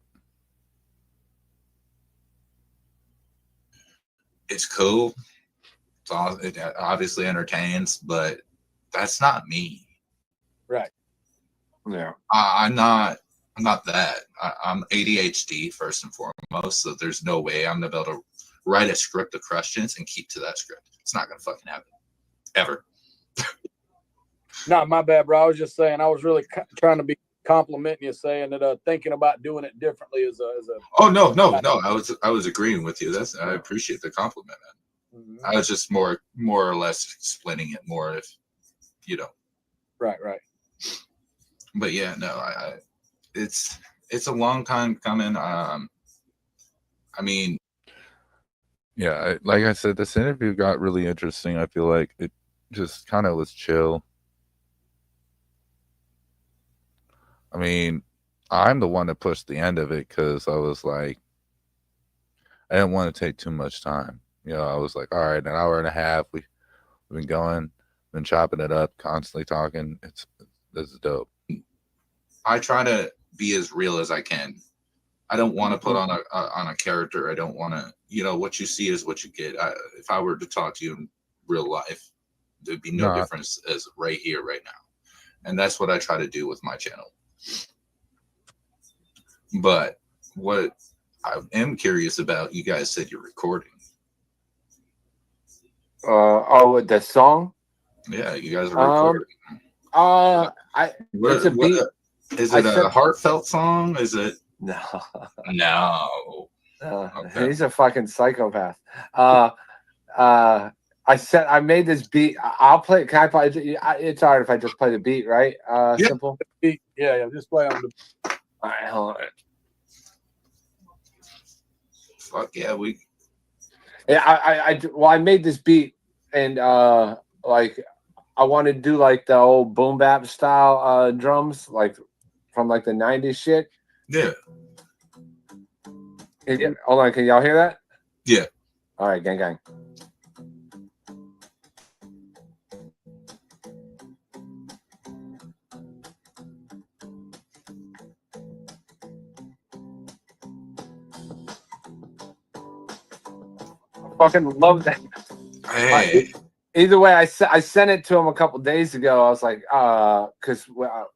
It's cool. It obviously entertains, but that's not me. right. Yeah. I'm not that. I'm ADHD first and foremost, so there's no way I'm gonna be able to write a script of questions and keep to that script. It's not gonna fucking happen, ever. No, my bad, bro. I was just saying I was really trying to be complimenting you, saying that thinking about doing it differently is a. Oh no. I was agreeing with you. I appreciate the compliment, man. Mm-hmm. I was just more or less explaining it more, if you know. Right. But yeah, no, it's a long time coming. I mean, Yeah, like I said, this interview got really interesting. I feel like it just kind of was chill. I mean, I'm the one that pushed the end of it because I was like, I didn't want to take too much time. You know, I was like, all right, an hour and a half. We've been going, been chopping it up, constantly talking. This is dope. I try to be as real as I can. I don't want to put on a character. I don't want to, you know, what you see is what you get. If I were to talk to you in real life, there'd be no difference as right here, right now. And that's what I try to do with my channel. But what I am curious about, you guys said you're recording. The song? Yeah, you guys are recording. It's a beat. Is it a heartfelt song? Is it? No. No. Okay. He's a fucking psychopath. I made this beat. I'll play. Can I play? It's alright if I just play the beat, right? Yeah. Simple. Yeah. Just play on the. All right, hold on. Fuck yeah, Yeah, I made this beat and like I wanted to do like the old boom bap style drums, like from like the 90s shit. Yeah. Hold on, can y'all hear that? Yeah. All right, gang. Fucking love that. Hey. Either way, I sent it to him a couple days ago. I was like, because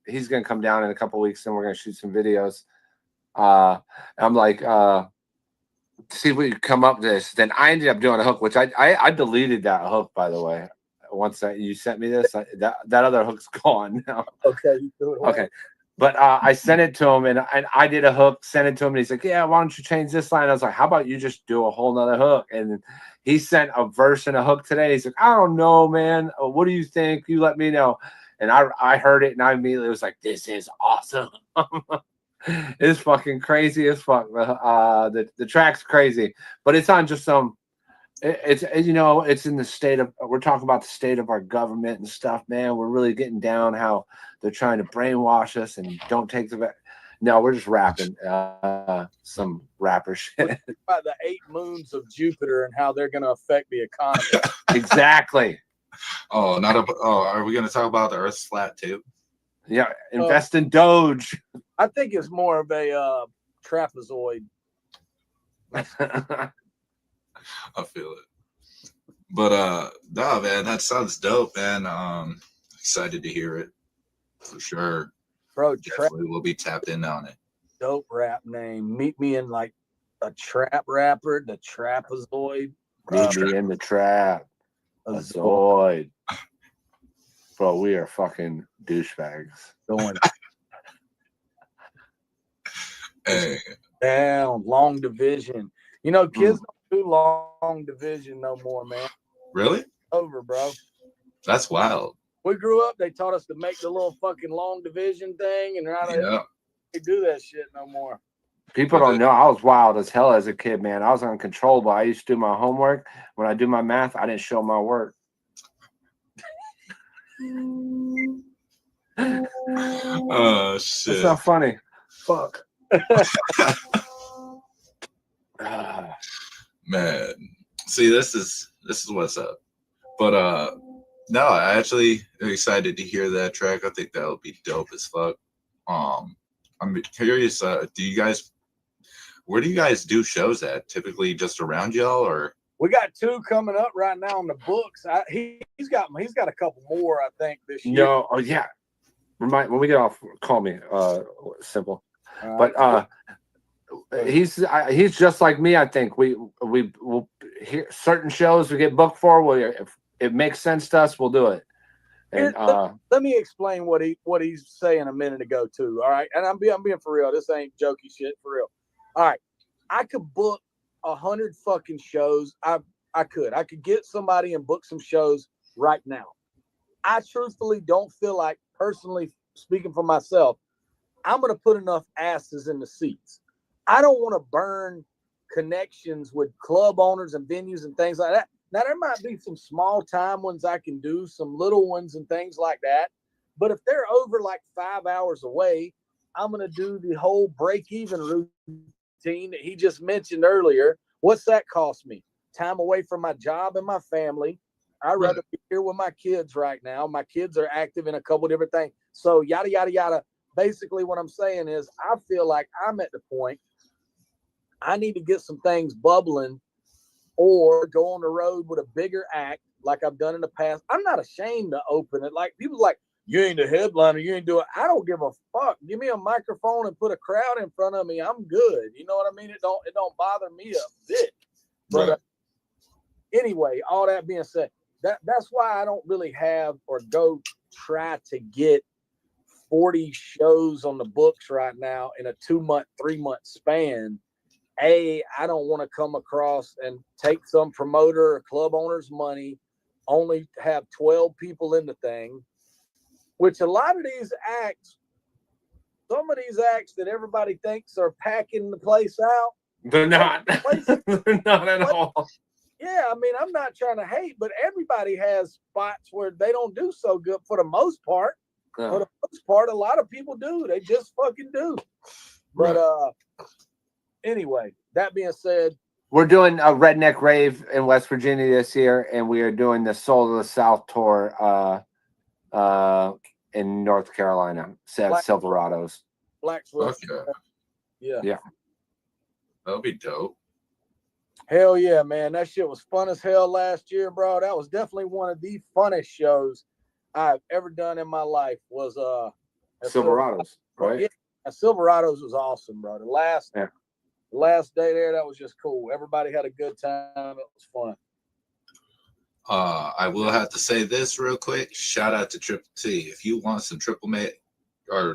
he's gonna come down in a couple weeks and we're gonna shoot some videos. I'm like, see if we can come up with this. Then I ended up doing a hook, which I deleted that hook, by the way. Once you sent me this, that other hook's gone now. Okay, you do it. Okay. But I sent it to him and I did a hook, sent it to him, and he's like, yeah, why don't you change this line? I was like, how about you just do a whole nother hook? And he sent a verse and a hook today. He's like, I don't know, man. What do you think? You let me know. And I heard it and I immediately was like, this is awesome. It's fucking crazy as fuck. The track's crazy, but it's on just some. It's you know, it's in the state of, we're talking about the state of our government and stuff, man. We're really getting down how they're trying to brainwash us and don't take the. No, we're just rapping some rapper shit about the 8 moons of Jupiter and how they're going to affect the economy. Exactly. Are we going to talk about the Earth's flat too? Yeah, invest in Doge. I think it's more of a trapezoid. I feel it. But no, man, that sounds dope, man. Excited to hear it for sure. Bro, Definitely will be tapped in on it. dope rap name. Meet me in like a trap rapper, the Trapezoid. Meet me in the trap. A Zoid. Bro, we are fucking douchebags. Going Hey, down, long division. You know, kids don't do long division no more, man. really? Over, bro. That's wild. We grew up, they taught us to make the little fucking long division thing, and now Yeah. they do that shit no more. People don't know I was wild as hell as a kid, man. I was uncontrollable. I used to do my homework. When I do my math, I didn't show my work. Oh shit. It's not funny. Fuck. Man, see, this is what's up. But no, I actually am excited to hear that track. I think that'll be dope as fuck. I'm curious, where do you guys do shows at? Typically just around y'all, or We got 2 coming up right now on the books. He's got a couple more, I think, this year. No, oh yeah. When we get off, call me. Simple. But he's just like me. I think we will hear certain shows we get booked for. If it makes sense to us, we'll do it. And let me explain what he's saying a minute ago too. All right, and I'm being for real. This ain't jokey shit, for real. All right, I could book 100 fucking shows. I could get somebody and book some shows right now. I truthfully don't feel like, personally speaking for myself, I'm going to put enough asses in the seats. I don't want to burn connections with club owners and venues and things like that. Now, there might be some small time ones I can do, some little ones and things like that. But if they're over like 5 hours away, I'm going to do the whole break-even routine that he just mentioned earlier. What's that cost me? Time away from my job and my family. I'd rather be here with my kids right now. My kids are active in a couple different things. So yada, yada, yada. Basically, what I'm saying is I feel like I'm at the point I need to get some things bubbling or go on the road with a bigger act like I've done in the past. I'm not ashamed to open it. Like, people like, you ain't the headliner, you ain't doing it. I don't give a fuck. Give me a microphone and put a crowd in front of me. I'm good. You know what I mean? It don't bother me a bit. But anyway, all that being said, that's why I don't really have or go try to get 40 shows on the books right now in a 2-month, 3-month span. I don't want to come across and take some promoter or club owner's money, only have 12 people in the thing, which a lot of these acts, some of these acts that everybody thinks are packing the place out. They're not. They're not at all. Yeah, I mean, I'm not trying to hate, but everybody has spots where they don't do so good for the most part. For the most part, a lot of people do. They just fucking do. But anyway, that being said, we're doing a Redneck Rave in West Virginia this year, and we are doing the Soul of the South tour in North Carolina, Silverados. Blacksville. Yeah. That'll be dope. Hell yeah, man. That shit was fun as hell last year, bro. That was definitely one of the funnest shows I've ever done in my life was Silverados, right? Yeah, Silverados was awesome, bro. The last day there, that was just cool. Everybody had a good time. It was fun. I will have to say this real quick. Shout out to Triple T. If you want some Triple Mate or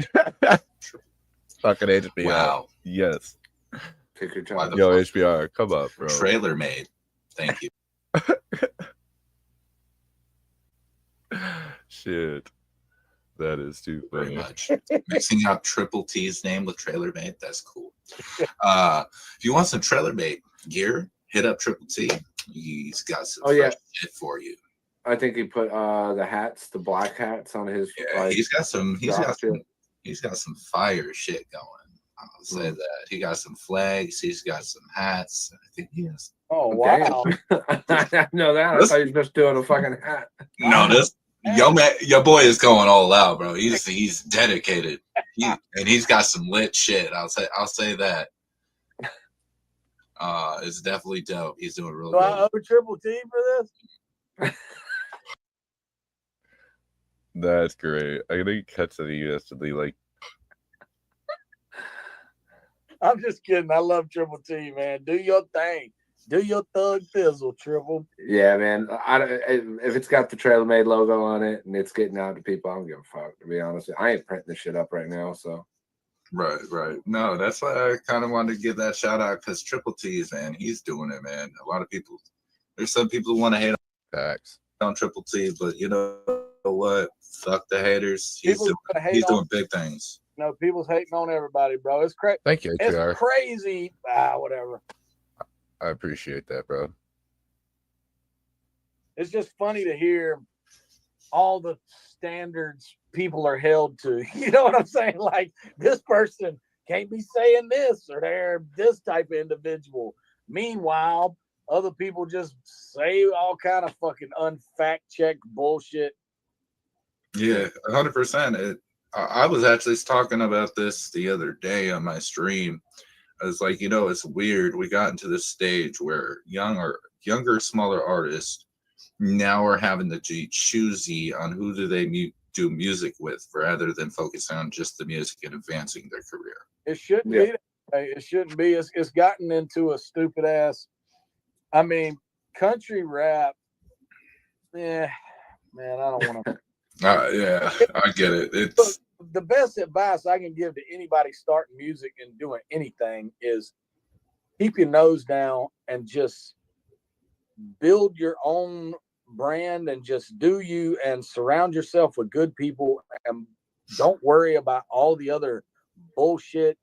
fucking HBR. Wow. Yes. Take your time. Yo, HBR, come up, bro. Trailer Made. Thank you. Shit. That is too funny. Very much. Mixing up Triple T's name with Trailer Mate, that's cool. If you want some Trailer Mate gear, hit up Triple T. He's got some shit for you. I think he put the hats, the black hats on his. Yeah, he's got some fire shit going. I'll say that. He got some flags, he's got some hats. I think he has. Oh wow. I know that. I thought he was just doing a fucking hat. No, your boy is going all out, bro. He's dedicated. And he's got some lit shit. I'll say that. It's definitely dope. He's doing really Do I good. owe Triple T for this? That's great. I think Cut City yesterday, like, I'm just kidding. I love Triple T, man. Do your thing. Do your thug thizzle, Triple. Yeah, man. If it's got the Trailer Made logo on it and it's getting out to people, I don't give a fuck. To be honest, I ain't printing this shit up right now. So Right. No, that's why I kind of wanted to give that shout out because Triple T's, man, he's doing it, man. A lot of people, there's some people who want to hate facts. on Triple T, but you know what? Fuck the haters. He's doing big things. No, people's hating on everybody, bro. It's crazy. Thank you, It's HR. crazy. Whatever. I appreciate that, bro. It's just funny to hear all the standards people are held to. You know what I'm saying? Like, this person can't be saying this, or they're this type of individual. Meanwhile, other people just say all kind of fucking unfact-checked bullshit. Yeah, 100%. I was actually talking about this the other day on my stream. I was like, it's weird. We got into this stage where younger, smaller artists now are having to be choosy on who do they do music with rather than focus on just the music and advancing their career. It shouldn't be that way. It shouldn't be. It's gotten into a stupid ass. I mean, country rap. Yeah, man, I don't want to. Yeah, I get it. It's the best advice I can give to anybody starting music and doing anything is keep your nose down and just build your own brand and just do you, and surround yourself with good people, and don't worry about all the other bullshit,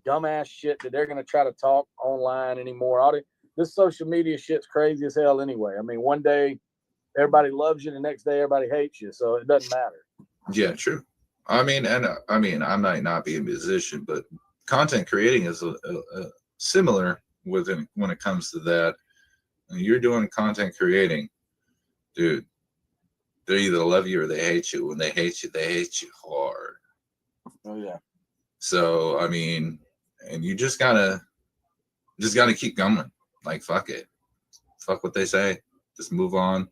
dumbass shit that they're going to try to talk online anymore. This social media shit's crazy as hell anyway. I mean, one day everybody loves you, the next day everybody hates you, so it doesn't matter. Yeah, true. I mean, I might not be a musician, but content creating is similar when it comes to that. When you're doing content creating, dude, they either love you or they hate you. When they hate you hard. Oh yeah. So I mean, and you just gotta keep going. Like, fuck it, fuck what they say. Just move on.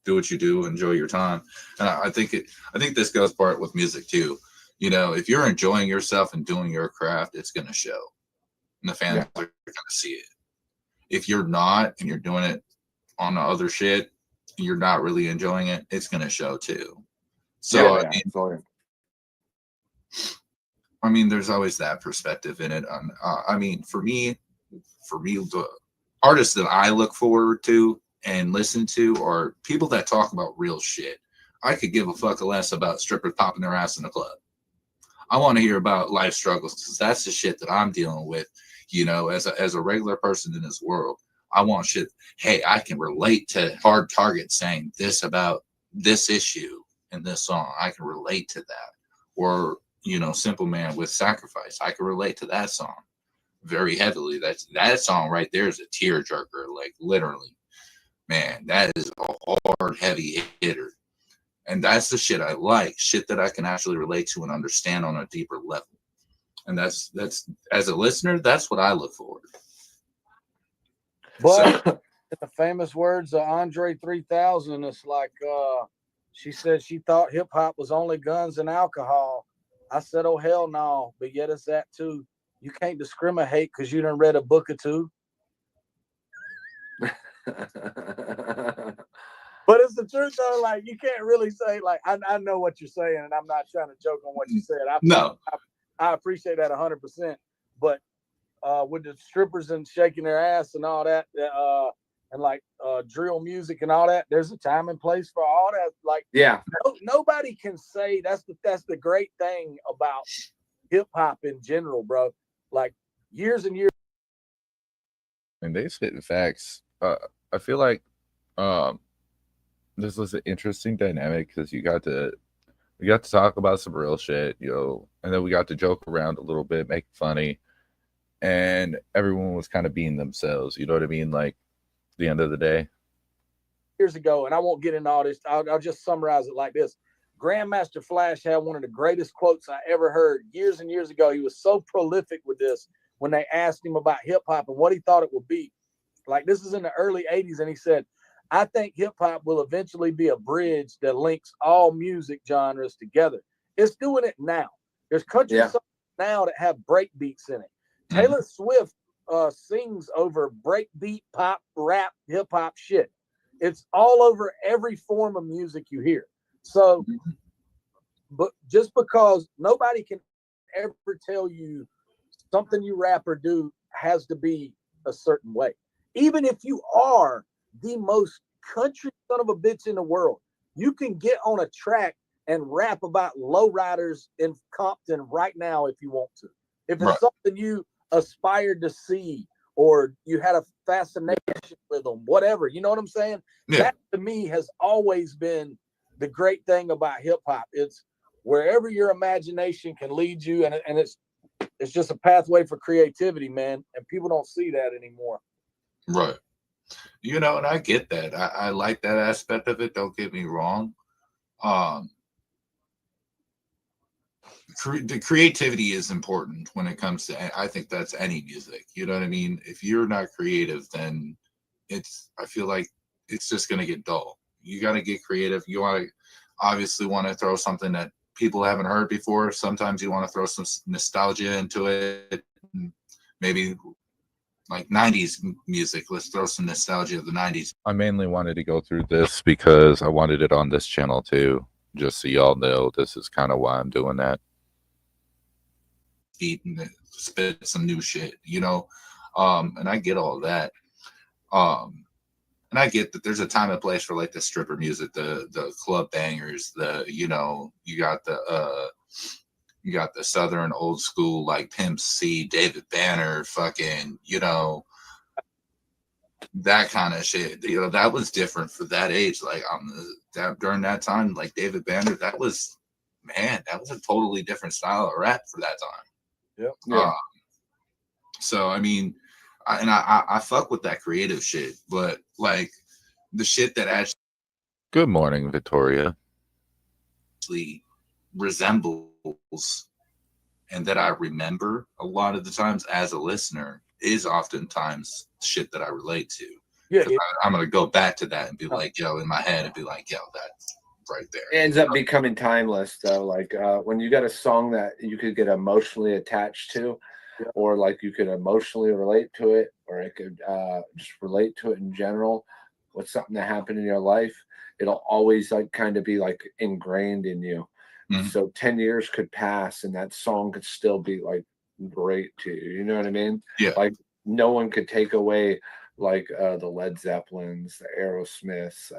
Do what you do, enjoy your time. And I think this goes part with music too. If you're enjoying yourself and doing your craft, it's going to show. And the fans are going to see it. If you're not, and you're doing it on the other shit, you're not really enjoying it, it's going to show too. So, I mean, there's always that perspective in it. I mean, for me, the artists that I look forward to and listen to are people that talk about real shit. I could give a fuck less about strippers popping their ass in the club. I want to hear about life struggles because that's the shit that I'm dealing with, as a regular person in this world. I want shit. Hey, I can relate to Hard Target saying this about this issue in this song. I can relate to that. Or, Simple Man with Sacrifice. I can relate to that song very heavily. That song right there is a tearjerker, like literally. Man, that is a hard, heavy hitter. And that's the shit I like. Shit that I can actually relate to and understand on a deeper level. And that's as a listener, that's what I look for. But the famous words of Andre 3000, it's like she said she thought hip hop was only guns and alcohol. I said, oh hell no, but yet it's that too. You can't discriminate because you done read a book or two. But it's the truth though. Like, you can't really say, like, I know what you're saying, and I'm not trying to joke on what you said. I appreciate that 100%. But with the strippers and shaking their ass and all that, and like drill music and all that, there's a time and place for all that. Like, nobody can say that's the great thing about hip hop in general, bro. Like, years and years. And they spitting facts. I feel like this was an interesting dynamic because we got to talk about some real shit, and then we got to joke around a little bit, make it funny, and everyone was kind of being themselves. You know what I mean? Like, at the end of the day. Years ago, and I won't get into all this. I'll just summarize it like this. Grandmaster Flash had one of the greatest quotes I ever heard years and years ago. He was so prolific with this. when they asked him about hip hop and what he thought it would be. Like, this is in the early 80s, and he said, I think hip hop will eventually be a bridge that links all music genres together. It's doing it now. There's country songs now that have break beats in it. Taylor Swift sings over breakbeat, pop, rap, hip hop shit. It's all over every form of music you hear. So, but just because nobody can ever tell you something you rap or do has to be a certain way. Even if you are the most country son of a bitch in the world, you can get on a track and rap about lowriders in Compton right now if you want to. If it's something you aspired to see or you had a fascination with them, whatever, you know what I'm saying? That to me has always been the great thing about hip hop. It's wherever your imagination can lead you, and it's just a pathway for creativity, man. And people don't see that anymore. Right. You know, and I get that. I like that aspect of it. Don't get me wrong. The creativity is important when it comes to, I think that's any music. You know what I mean? If you're not creative, then I feel like it's just going to get dull. You got to get creative. You obviously want to throw something that people haven't heard before. Sometimes you want to throw some nostalgia into it. Maybe like 90s music. Let's throw some nostalgia of the 90s. I mainly wanted to go through this because I wanted it on this channel too. Just so y'all know, this is kind of why I'm doing that. And spit some new shit, you know, and I get all that, and I get that there's a time and place for like the stripper music, the club bangers, you know, you got the Southern old school like Pimp C, David Banner, fucking, you know, that kind of shit. You know, that was different for that age. Like during that time, like David Banner, that was a totally different style of rap for that time. Yep. Yeah. So I mean, I fuck with that creative shit, but like the shit that actually. Good morning, Victoria. Resembles and that I remember a lot of the times as a listener is oftentimes shit that I relate to. Yeah. I'm gonna go back to that and be like, yo, in my head and be like, yo, that's right there. It ends up becoming timeless though. Like when you got a song that you could get emotionally attached to, or like you could emotionally relate to it, or it could just relate to it in general with something that happened in your life, it'll always like kind of be like ingrained in you. So 10 years could pass and that song could still be like great to you. You know what I mean? Yeah. Like no one could take away like the Led Zeppelins, the Aerosmiths,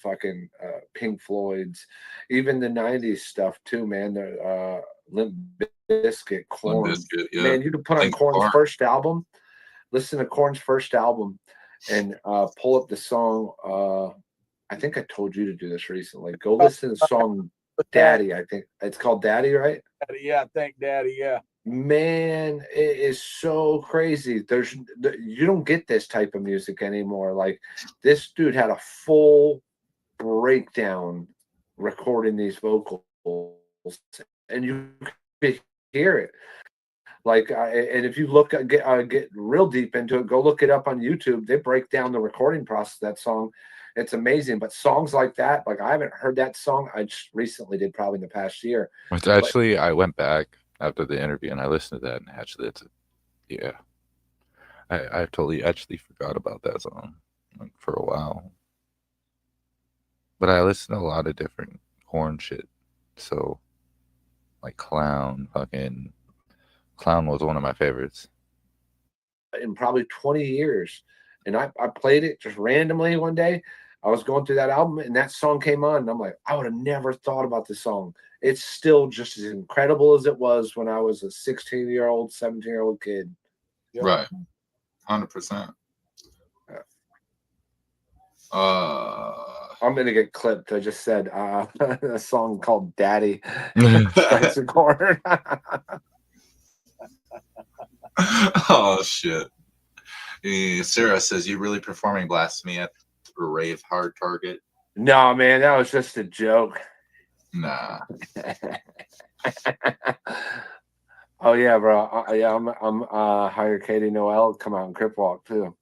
fucking Pink Floyds, even the 90s stuff too, man. The Limp Bizkit, Korn. Man, you could put on Korn's first album, listen to Korn's first album, and pull up the song. I think I told you to do this recently. Go listen to the song Daddy. I think it's called Daddy, right? Yeah, I think Daddy. Yeah. Man, it is so crazy. You don't get this type of music anymore. Like this dude had a full breakdown recording these vocals, and you could hear it. Like, and if you get real deep into it, go look it up on YouTube. They break down the recording process of that song. It's amazing. But songs like that, like I haven't heard that song. I just recently did, probably in the past year. Which actually, I went back after the interview and I listened to that, and actually, I totally actually forgot about that song like, for a while. But I listened to a lot of different Korn shit. So, like Clown was one of my favorites. In probably 20 years. And I played it just randomly one day. I was going through that album and that song came on. And I'm like, I would have never thought about this song. It's still just as incredible as it was when I was a 16-year-old, 17-year-old kid. Yep. Right. 100%. I'm going to get clipped. I just said a song called Daddy. Oh, shit. Sarah says, you really performing blasphemy at a rave hard target? No, man, that was just a joke. Nah. Oh yeah, bro. Yeah, I'm hire Katie Noel come out and crip walk too.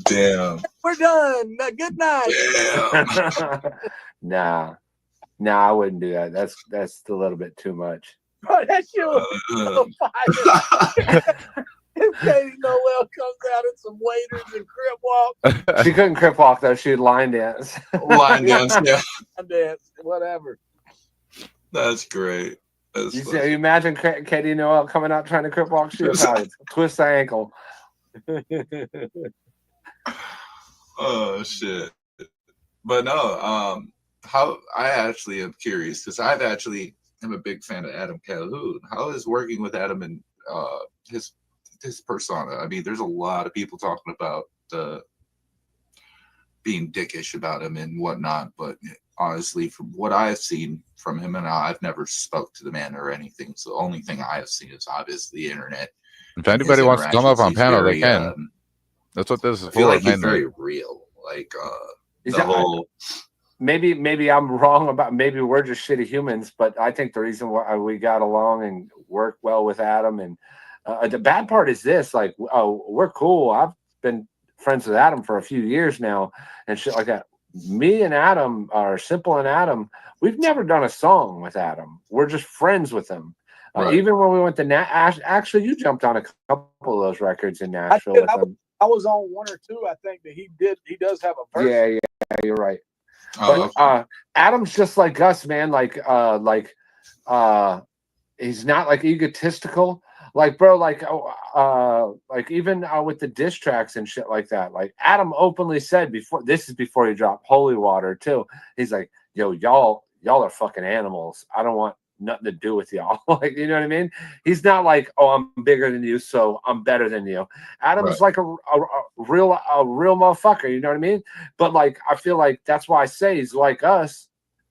Damn. We're done. Good night. Nah, I wouldn't do that. That's a little bit too much. Bro, that shit was so fire. If Katie Noel comes out in some waiters and crip walk. She couldn't crip walk though. She would line dance. Line dance, yeah. Dance, whatever. That's great. That's You imagine Katie Noel coming out trying to crip walk? She would probably twist the ankle. Oh shit. But no, how I actually am curious because I'm a big fan of Adam Calhoun. How is working with Adam and his persona? I mean, there's a lot of people talking about being dickish about him and whatnot, but honestly, from what I've seen from him, and I've never spoke to the man or anything, so the only thing I have seen is obviously the internet. If anybody wants to come up on panel, they can. That's what this is I feel for. like he's very real. Like the whole. Maybe I'm wrong about. Maybe we're just shitty humans, but I think the reason why we got along and work well with Adam and the bad part is this: like, we're cool. I've been friends with Adam for a few years now, and shit like that. Me and Adam, or Simple and Adam, we've never done a song with Adam. We're just friends with him. Right. Even when we went to actually, you jumped on a couple of those records in Nashville with him. I was on one or two, I think, that he did. He does have a verse. Yeah, you're right. Oh, But okay. Adam's just like us, man. Like he's not like egotistical. Like, bro, like even with the diss tracks and shit like that. Like Adam openly said before he dropped Holy Water too. He's like, yo, y'all are fucking animals. I don't want nothing to do with y'all. Like, you know what I mean? He's not like, oh, I'm bigger than you, so I'm better than you. Adam's like a real motherfucker, you know what I mean? But like, I feel like that's why I say he's like us,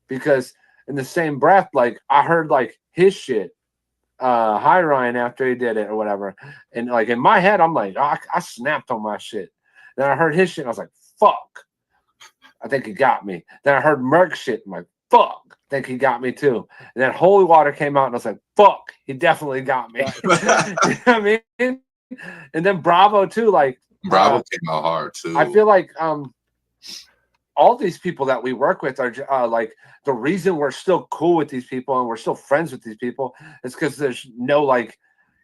because in the same breath, like I heard like his shit, Hi Ryan, after he did it or whatever, and like in my head, I'm like, I snapped on my shit. Then I heard his shit, and I was like, fuck, I think he got me. Then I heard Merc shit, I'm like, fuck, I think he got me too. And then Holy Water came out, and I was like, fuck, he definitely got me. You know what I mean? And then Bravo too, like Bravo came out hard too. I feel like all these people that we work with are like the reason we're still cool with these people and we're still friends with these people is because there's no like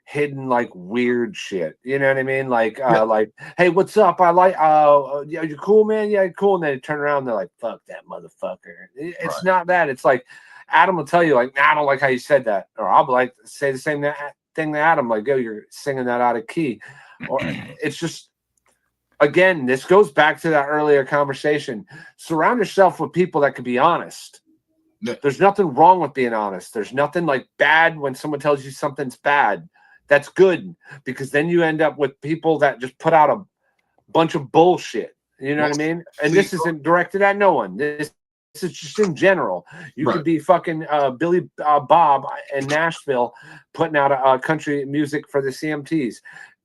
hidden like weird shit. You know what I mean? Like like, hey, what's up? I like yeah, you cool, man? Yeah, cool. And then they turn around and they're like, fuck that motherfucker. It's not that. It's like Adam will tell you, like, nah, I don't like how you said that. Or I'll be like say the same thing to Adam, like, yo, you're singing that out of key. Or it's just again, this goes back to that earlier conversation. Surround yourself with people that can be honest. Yeah. There's nothing wrong with being honest. There's nothing like bad when someone tells you something's bad. That's good, because then you end up with people that just put out a bunch of bullshit. You know what I mean? And this isn't directed at no one. This is just in general. You could be fucking Billy Bob in Nashville putting out country music for the CMTs.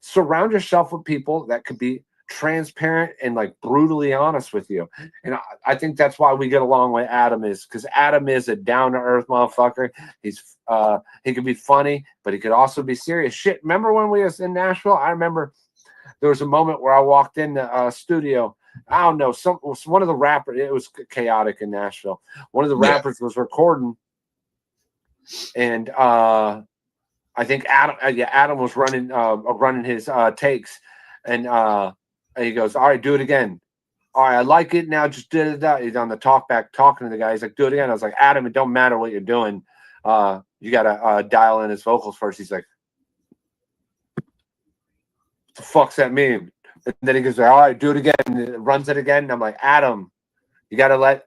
Surround yourself with people that could be transparent and like brutally honest with you. And I think that's why we get along with Adam, is because Adam is a down-to-earth motherfucker. He's he could be funny, but he could also be serious. Shit, remember when we was in Nashville? I remember there was a moment where I walked in the studio. I don't know, one of the rappers, it was chaotic in Nashville. One of the rappers was recording, and I think Adam was running his takes, and he goes, all right, do it again. All right, I like it now. Just did it. He's on the talkback talking to the guy. He's like, do it again. I was like, Adam, it don't matter what you're doing. You got to dial in his vocals first. He's like, what the fuck's that mean? And then he goes, all right, do it again. And runs it again. And I'm like, Adam, you got to let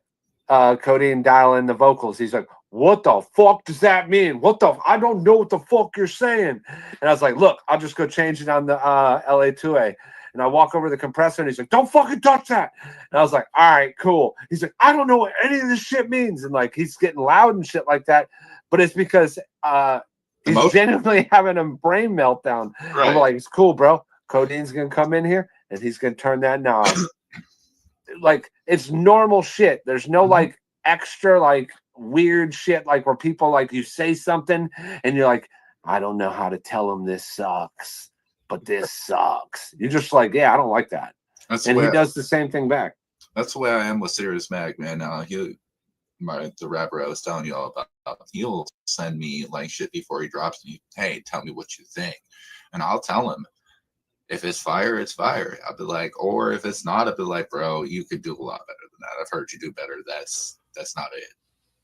Cody and dial in the vocals. He's like, what the fuck does that mean? I don't know what the fuck you're saying. And I was like, look, I'll just go change it on the LA2A. And I walk over to the compressor and he's like, don't fucking touch that. And I was like, all right, cool. He's like, I don't know what any of this shit means. And like, he's getting loud and shit like that. But it's because he's genuinely having a brain meltdown. Right. I'm like, it's cool, bro. Codine's going to come in here and he's going to turn that knob. Like, it's normal shit. There's no like extra, like, weird shit, like where people like you say something and you're like, I don't know how to tell him this sucks, but this sucks. You're just like, yeah, I don't like that. And he does the same thing back. That's the way I am with Sirius Mag, man. The rapper I was telling you all about, he'll send me like shit before he drops me. Hey, tell me what you think, and I'll tell him. If it's fire, it's fire. I'll be like, or if it's not, I'll be like, bro, you could do a lot better than that. I've heard you do better. That's not it.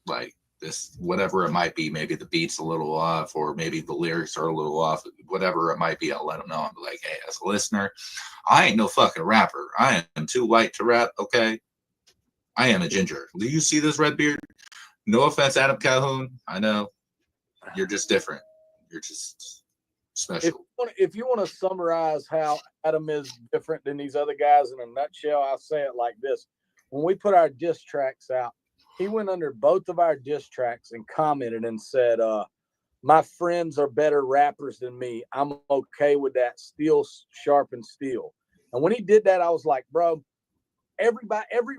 Like this, whatever it might be, maybe the beat's a little off, or maybe the lyrics are a little off, whatever it might be, I'll let them know. I'll be like, hey, as a listener, I ain't no fucking rapper. I am too white to rap, okay? I am a ginger. Do you see this red beard? No offense, Adam Calhoun. I know. You're just different. You're just special. If you want to summarize how Adam is different than these other guys in a nutshell, I'll say it like this. When we put our diss tracks out, he went under both of our diss tracks and commented and said, my friends are better rappers than me. I'm okay with that. Steel sharpens steel. And when he did that, I was like, bro, every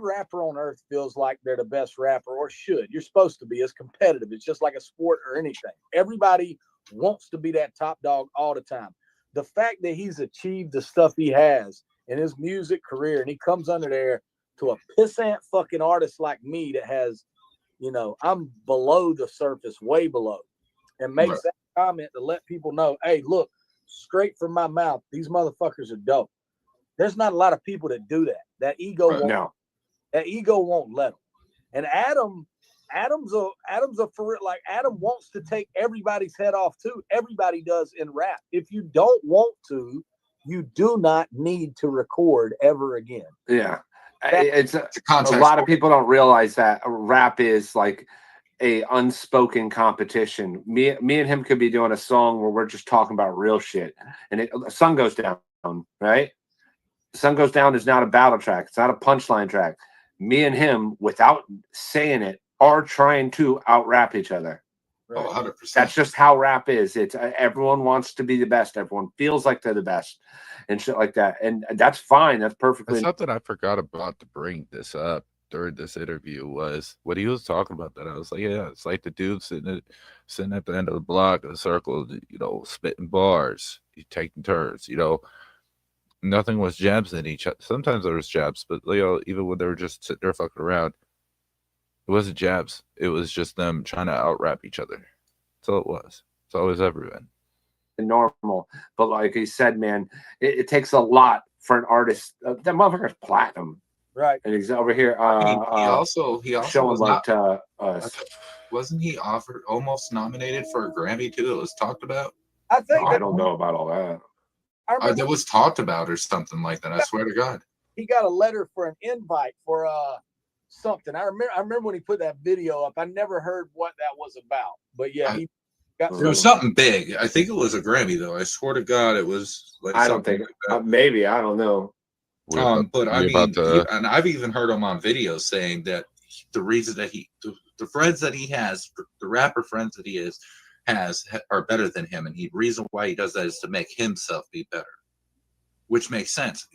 rapper on earth feels like they're the best rapper, or should. You're supposed to be. It's competitive. It's just like a sport or anything. Everybody wants to be that top dog all the time. The fact that he's achieved the stuff he has in his music career, and he comes under there to a pissant fucking artist like me that has, I'm below the surface, way below, and makes that comment to let people know, hey, look, straight from my mouth, these motherfuckers are dope. There's not a lot of people that do that. That ego won't let them. And Adam's a for real, like Adam wants to take everybody's head off too. Everybody does in rap. If you don't want to, you do not need to record ever again. Yeah. It's a lot of people don't realize that rap is like a unspoken competition. Me and him could be doing a song where we're just talking about real shit, and the sun goes down, right? The sun goes down is not a battle track. It's not a punchline track. Me and him, without saying it, are trying to out rap each other. Right. 100%. That's just how rap is. It's everyone wants to be the best. Everyone feels like they're the best, and shit like that. And that's fine. That's perfectly. Something I forgot about to bring this up during this interview was what he was talking about. That I was like, yeah, it's like the dude sitting at the end of the block in a circle, spitting bars, taking turns. Nothing was jabs in each other. Sometimes there was jabs, but even when they were just sitting there fucking around, it wasn't jabs. It was just them trying to out-rap each other. That's all it was. It's always ever been. Normal. But like he said, man, it takes a lot for an artist. That motherfucker's platinum. Right. And he's over here. He also showing like us. Wasn't he almost nominated for a Grammy too? It was talked about. I think I don't know about all that. That was talked about or something like that. I swear to God. He got a letter for an invite for something. I remember when he put that video up. I never heard what that was about, but yeah, he got. It was something big. I think it was a Grammy though. I swear to God, it was. Like I don't think. Like maybe I don't know. But I mean, and I've even heard him on video saying that the reason that the friends that he has, the rapper friends that he has are better than him, and the reason why he does that is to make himself be better, which makes sense.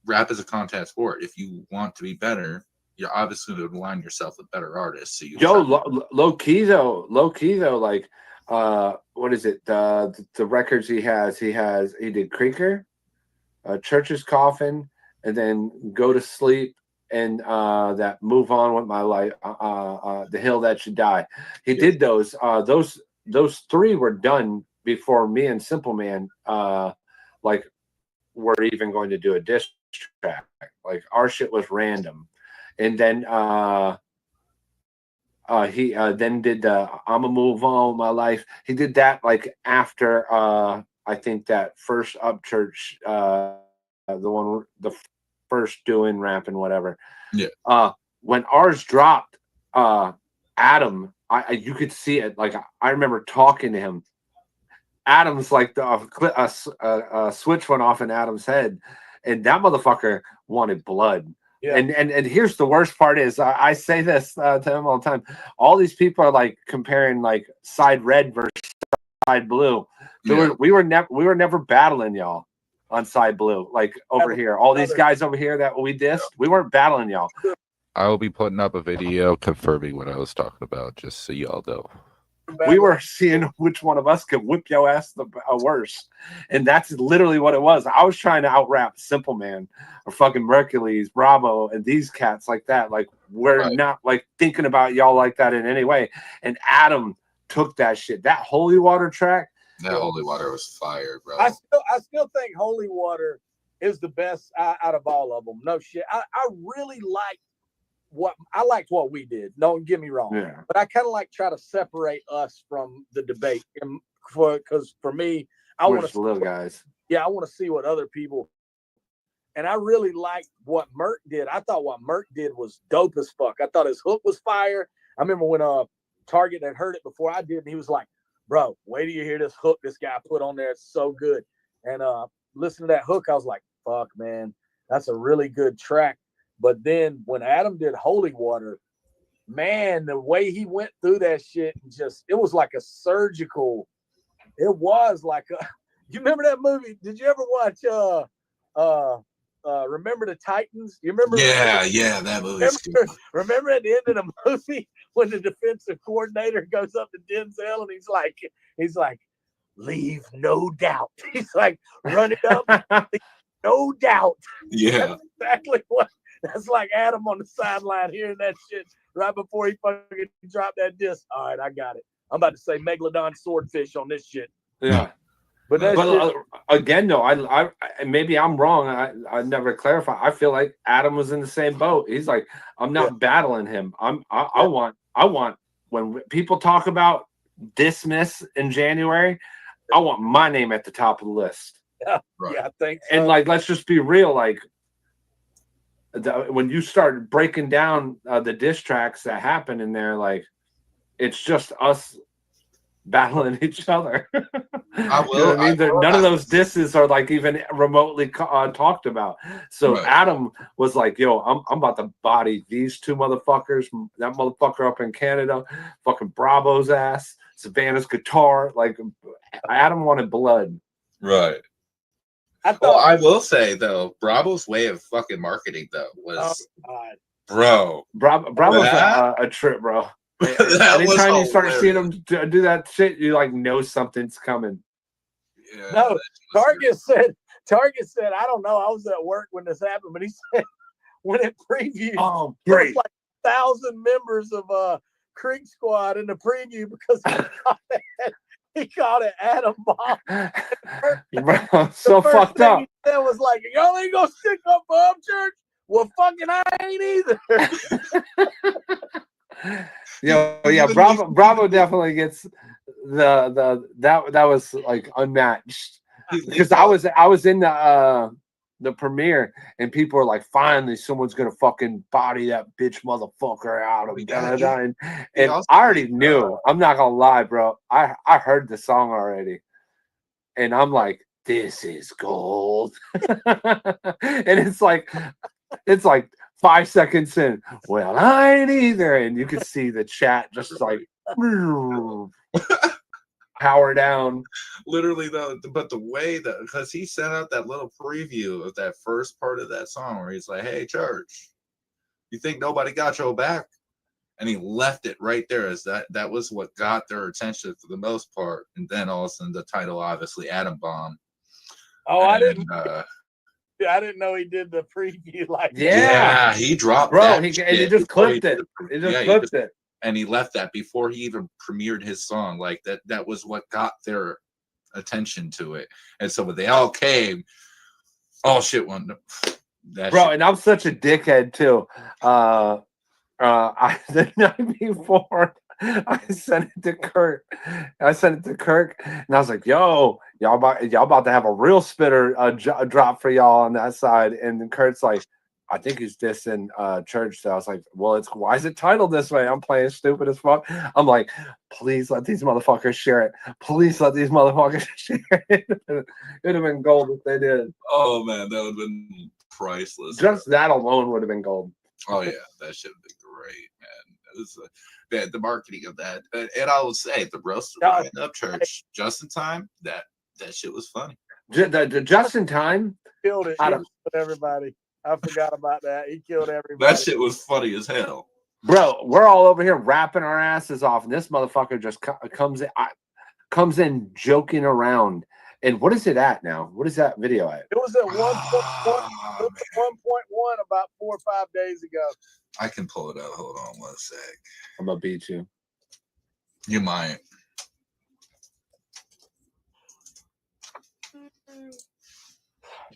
Rap is a contact sport. If you want to be better, you're obviously going to align yourself with better artists. So low key though, like what is it? The records he did Creaker, Church's Coffin, and then Go to Sleep, and that Move On With My Life, The Hill That Should Die. He did those. Those three were done before me and Simple Man were even going to do a diss track. Like our shit was random. And then he then did I'ma Move On With My Life. He did that like after I think that first Upchurch, the first doing rap and whatever. Yeah. When ours dropped, Adam, you could see it. Like I remember talking to him. Adam's like a switch went off in Adam's head, and that motherfucker wanted blood. Yeah. And here's the worst part is I say this to him all the time. All these people are like comparing like side red versus side blue. We were never battling y'all on side blue like over here. All these guys over here that we dissed, we weren't battling y'all. I will be putting up a video confirming what I was talking about, just so y'all know. We were seeing which one of us could whip your ass the worse, and that's literally what it was. I was trying to out rap Simple Man or fucking Mercules, Bravo, and these cats like that. Like we're not like thinking about y'all like that in any way. And Adam took that shit. That Holy Water track. That Holy Water was fire, bro. I still think Holy Water is the best out of all of them. No shit. I really liked what we did. Don't get me wrong. Yeah. But I kind of like try to separate us from the debate. Because for me, I want to little guys. Yeah, I want to see what other people. And I really liked what Merc did. I thought what Merc did was dope as fuck. I thought his hook was fire. I remember when Target had heard it before I did, and he was like, "Bro, wait till you hear this hook this guy put on there. It's so good." And listen to that hook, I was like, "Fuck, man, that's a really good track." But then when Adam did Holy Water, man, the way he went through that shit, it was like a surgical. It was like you remember that movie? Did you ever watch Remember the Titans? You remember? Yeah, that movie. Remember at the end of the movie when the defensive coordinator goes up to Denzel and he's like, leave no doubt. He's like, run it up, no doubt. Yeah, that's exactly what. That's like Adam on the sideline hearing that shit right before he fucking dropped that disc. All right, I got it. I'm about to say Megalodon swordfish on this shit. Yeah. But again, though, I maybe I'm wrong. I never clarify. I feel like Adam was in the same boat. He's like, I'm not battling him. I want when people talk about dismiss in January, I want my name at the top of the list. Yeah, yeah, I think so. And like, let's just be real. Like, when you start breaking down the diss tracks that happen in there, like, it's just us battling each other. I will. You know what I mean? None of those disses are like even remotely talked about. So Adam was like, "Yo, I'm about to body these two motherfuckers. That motherfucker up in Canada, fucking Bravo's ass, Savannah's guitar. Like, Adam wanted blood." Right. I will say though, Bravo's way of fucking marketing though was, Bravo's a trip, bro. Anytime you start seeing them do that shit, you like know something's coming. Yeah, no, Target said, I don't know. I was at work when this happened, but he said when it previewed, great, like 1,000 members of Creek Squad in the preview because he called it Adam Bomb. Bro, so fucked up. That was like, y'all ain't gonna stick up for Upchurch? Well, fucking I ain't either. Yeah, Bravo definitely gets that was like unmatched because I was in the premiere and people were like, finally someone's gonna fucking body that bitch motherfucker out of and I already knew. I'm not gonna lie, bro. I heard the song already, and I'm like, this is gold. And it's like 5 seconds in, well, I ain't either. And you can see the chat just like power down. Literally, though, but the way that, because he sent out that little preview of that first part of that song where he's like, hey, church, you think nobody got your back? And he left it right there as that was what got their attention for the most part. And then all of a sudden, the title, obviously, Adam Bomb. Oh, I didn't know he did the preview like that. Yeah, he dropped bro. He just clipped it. He just clipped it, and he left that before he even premiered his song. Like that was what got their attention to it. And so when they all came, oh shit, one that bro. shit. And I'm such a dickhead too. The night before, I sent it to Kirk. And I was like, "Yo, y'all about to have a real spitter drop for y'all on that side." And then Kurt's like, "I think he's dissing Church." So I was like, "Well, why is it titled this way?" I'm playing stupid as fuck. I'm like, "Please let these motherfuckers share it. Please let these motherfuckers share it." It'd have been gold if they did. Oh man, that would have been priceless. Just that alone would have been gold. Oh yeah, that should have been great, man. It was the marketing of that, and I will say the roast of Ryan Upchurch just in time. That shit was funny. The just in time killed it. With everybody. I forgot about that. He killed everybody. That shit was funny as hell. Bro, we're all over here rapping our asses off, and this motherfucker just comes in joking around. And what is it at now? What is that video at? It was at 1.1. It was at 1.1 about 4 or 5 days ago. I can pull it up. Hold on one sec. I'm gonna beat you. You might.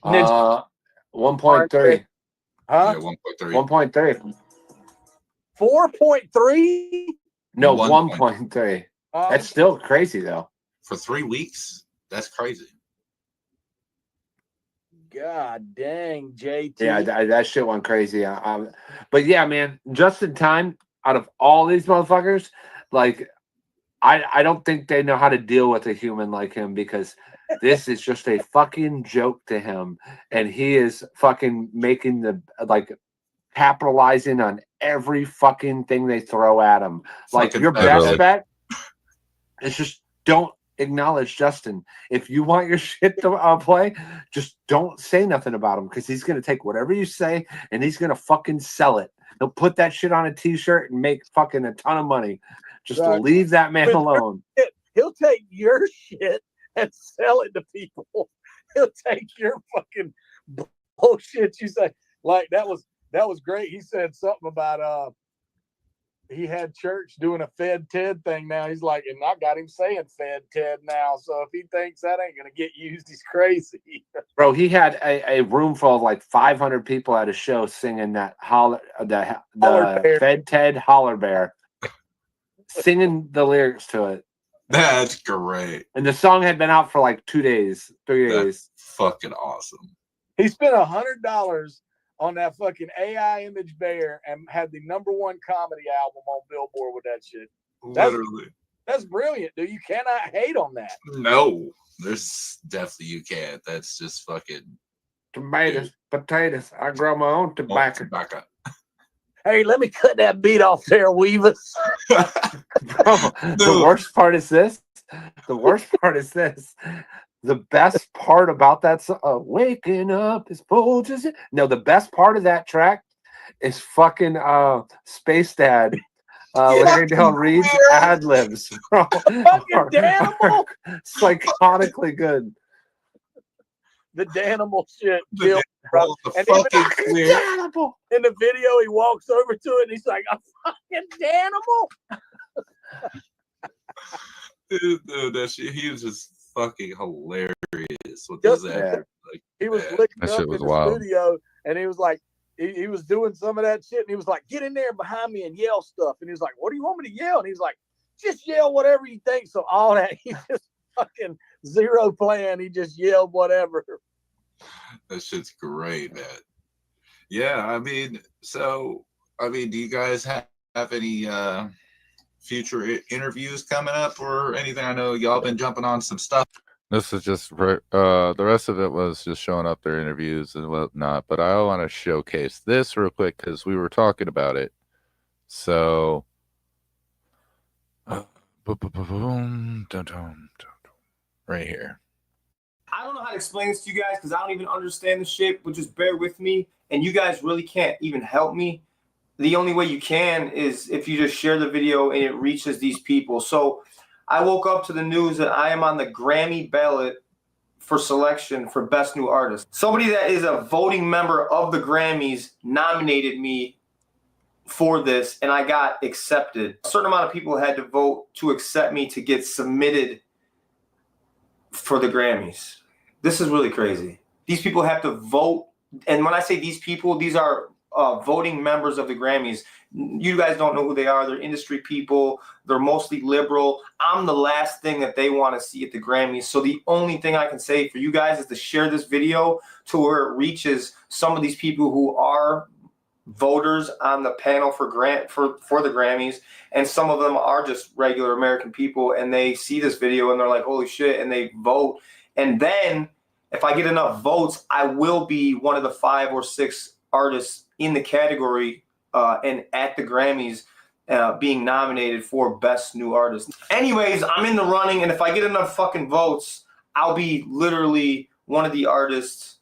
Uh, 1.3. Huh? Yeah, 1.3. 1.3. 4.3? No, 1.3. 1.3. That's still crazy though. For 3 weeks? That's crazy. God dang, JT. Yeah, that shit went crazy. But yeah, man, just in time, out of all these motherfuckers, like, I don't think they know how to deal with a human like him, because this is just a fucking joke to him, and he is fucking making capitalizing on every fucking thing they throw at him. Like, Fucking your totally. best bet is just don't acknowledge Justin. If you want your shit to play, just don't say nothing about him, because he's gonna take whatever you say and he's gonna fucking sell it. He'll put that shit on a t-shirt and make fucking a ton of money. Just leave that man alone. He'll take your shit and sell it to people. He'll take your fucking bullshit you say. Like, that was great. He said something about he had church doing a Fed Ted thing now. He's like, and I got him saying Fed Ted now. So if he thinks that ain't gonna get used, he's crazy. Bro, he had a room full of like 500 people at a show singing that the Fed Ted Holler Bear, singing the lyrics to it. That's great. And the song had been out for like 2 days, 3 days. Fucking awesome. He spent $100 on that fucking AI image bear and had the #1 comedy album on Billboard with that shit. Literally. That's brilliant, dude. You cannot hate on that. No, there's definitely you can't. That's just fucking Tomatoes, potatoes. I grow my own tobacco. Hey, let me cut that beat off there, Weavis. The worst part is this. The worst part is this. The best part about that song, waking up is bold as it. No, the best part of that track is fucking Space Dad. Larry Del Reed's ad libs. Fucking Danimal. Psychotically good. The Danimal shit. The And fucking even in the video, he walks over to it and he's like, a fucking Danimal. Dude, that shit, he was just fucking hilarious with his ad. Like, he was licking That up shit in was the wild. studio, and he was like, he was doing some of that shit, and he was like, get in there behind me and yell stuff. And he was like, what do you want me to yell? And he was like, just yell whatever you think. So all that, he just fucking zero plan. He just yelled whatever. That shit's great, man. Yeah, I mean, do you guys have any future interviews coming up or anything? I know y'all been jumping on some stuff. This is just the rest of it was just showing up their interviews and whatnot. But I want to showcase this real quick because we were talking about it. So, right here. I don't know how to explain this to you guys because I don't even understand the shit, but just bear with me. And you guys really can't even help me. The only way you can is if you just share the video and it reaches these people. So I woke up to the news that I am on the Grammy ballot for selection for Best New Artist. Somebody that is a voting member of the Grammys nominated me for this, and I got accepted. A certain amount of people had to vote to accept me to get submitted for the Grammys. This is really crazy. These people have to vote. And when I say these people, these are voting members of the Grammys. You guys don't know who they are. They're industry people. They're mostly liberal. I'm the last thing that they want to see at the Grammys. So the only thing I can say for you guys is to share this video to where it reaches some of these people who are voters on the panel for the Grammys, and some of them are just regular American people, and they see this video and they're like, holy shit, and they vote. And then if I get enough votes, I will be one of the 5 or 6 artists in the category and at the Grammys being nominated for Best New Artist. Anyways, I'm in the running, and if I get enough fucking votes, I'll be literally one of the artists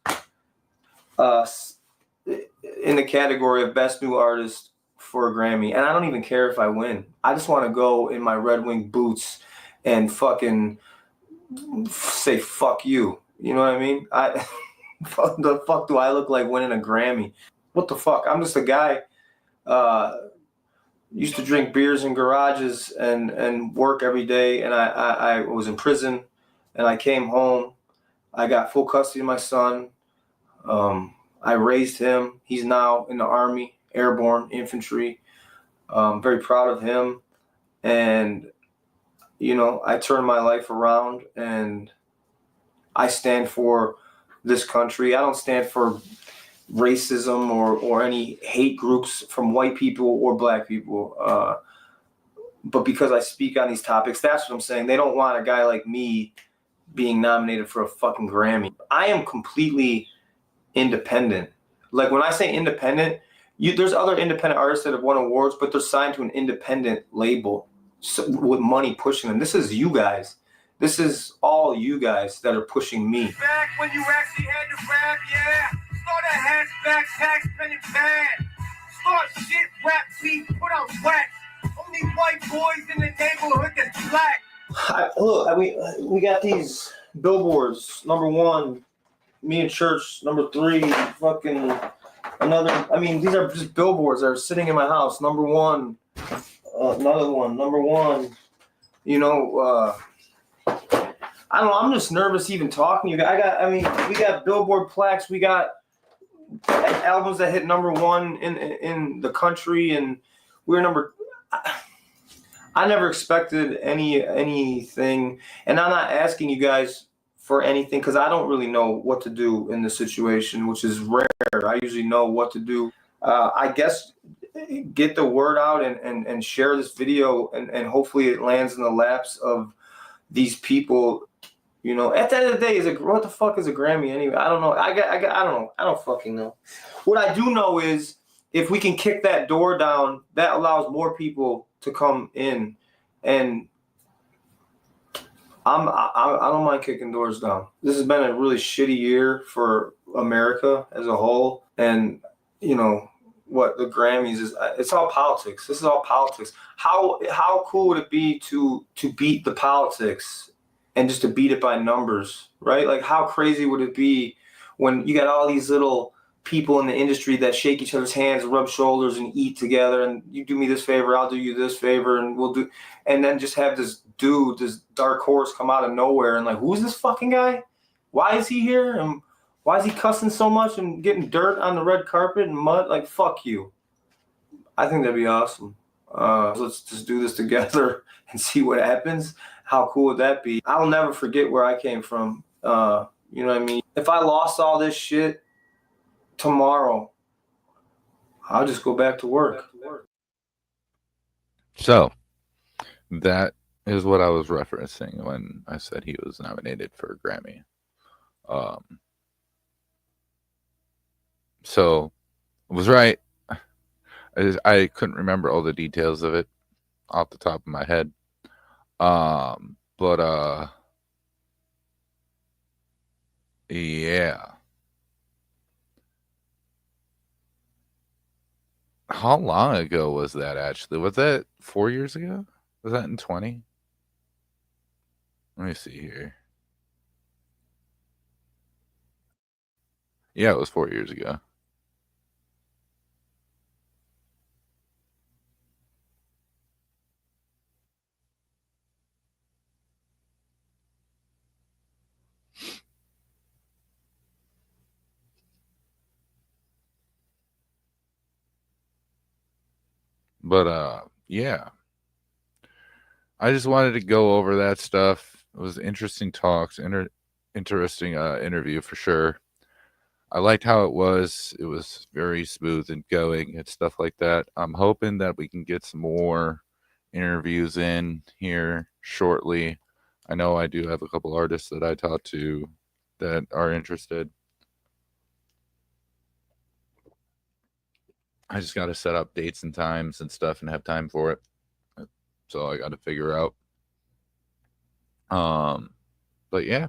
in the category of best new artist for a Grammy, and I don't even care if I win. I just want to go in my Red Wing boots and fucking say fuck you. You know what I mean? The fuck do I look like winning a Grammy? What the fuck? I'm just a guy. Used to drink beers in garages and work every day, and I was in prison, and I came home. I got full custody of my son. I raised him. He's now in the Army, airborne infantry. I'm very proud of him. And, you know, I turned my life around, and I stand for this country. I don't stand for racism or any hate groups from white people or black people. But because I speak on these topics, that's what I'm saying. They don't want a guy like me being nominated for a fucking Grammy. I am completely independent. Like when I say independent, there's other independent artists that have won awards, but they're signed to an independent label with money pushing them. This is you guys. This is all you guys that are pushing me. Back when you actually had to rap, yeah. Start a hatchback, tax penny band. Start shit, rap beat, put out wax. Only white boys in the neighborhood that's black. Look, we got these billboards. Number 1, me and Church. Number 3, fucking another. I mean, these are just billboards that are sitting in my house. Number 1, another one. Number 1, you know. I don't know. I'm just nervous even talking to you guys. We got billboard plaques. We got albums that hit number 1 in the country, and we're number. I never expected anything, and I'm not asking you guys for anything because I don't really know what to do in this situation, which is rare. I usually know what to do. I guess get the word out and share this video, and hopefully it lands in the laps of these people. You know, at the end of the day, what the fuck is a Grammy anyway? I don't know. I don't know. I don't fucking know. What I do know is if we can kick that door down, that allows more people to come in, and I don't mind kicking doors down. This has been a really shitty year for America as a whole, and you know what the Grammys is. It's all politics. This is all politics. How cool would it be to beat the politics? And just to beat it by numbers, right? Like how crazy would it be when you got all these little people in the industry that shake each other's hands, rub shoulders, and eat together, and you do me this favor, I'll do you this favor, and then just have this dark horse come out of nowhere and like, who's this fucking guy? Why is he here? And why is he cussing so much and getting dirt on the red carpet and mud? Like, fuck you. I think that'd be awesome. Let's just do this together and see what happens. How cool would that be? I'll never forget where I came from. You know what I mean? If I lost all this shit tomorrow, I'll just go back to work. So that is what I was referencing when I said he was nominated for a Grammy. So I was right. I couldn't remember all the details of it off the top of my head. Yeah. How long ago was that actually? Was that 4 years ago? Was that in 20? Let me see here. Yeah, it was 4 years ago. But yeah, I just wanted to go over that stuff. It was interesting talks, interesting interview for sure. I liked how it was. It was very smooth and going and stuff like that. I'm hoping that we can get some more interviews in here shortly. I know I do have a couple artists that I talked to that are interested. I just got to set up dates and times and stuff and have time for it. So I got to figure out. But yeah,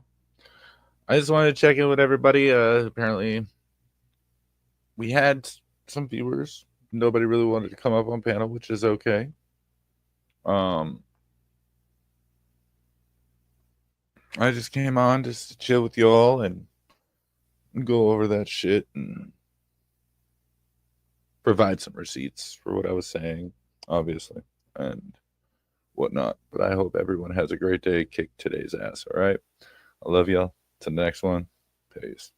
I just wanted to check in with everybody. Apparently we had some viewers. Nobody really wanted to come up on panel, which is okay. I just came on just to chill with y'all and go over that shit and provide some receipts for what I was saying, obviously, and whatnot. But I hope everyone has a great day. Kick today's ass, all right? I love y'all. To the next one. Peace.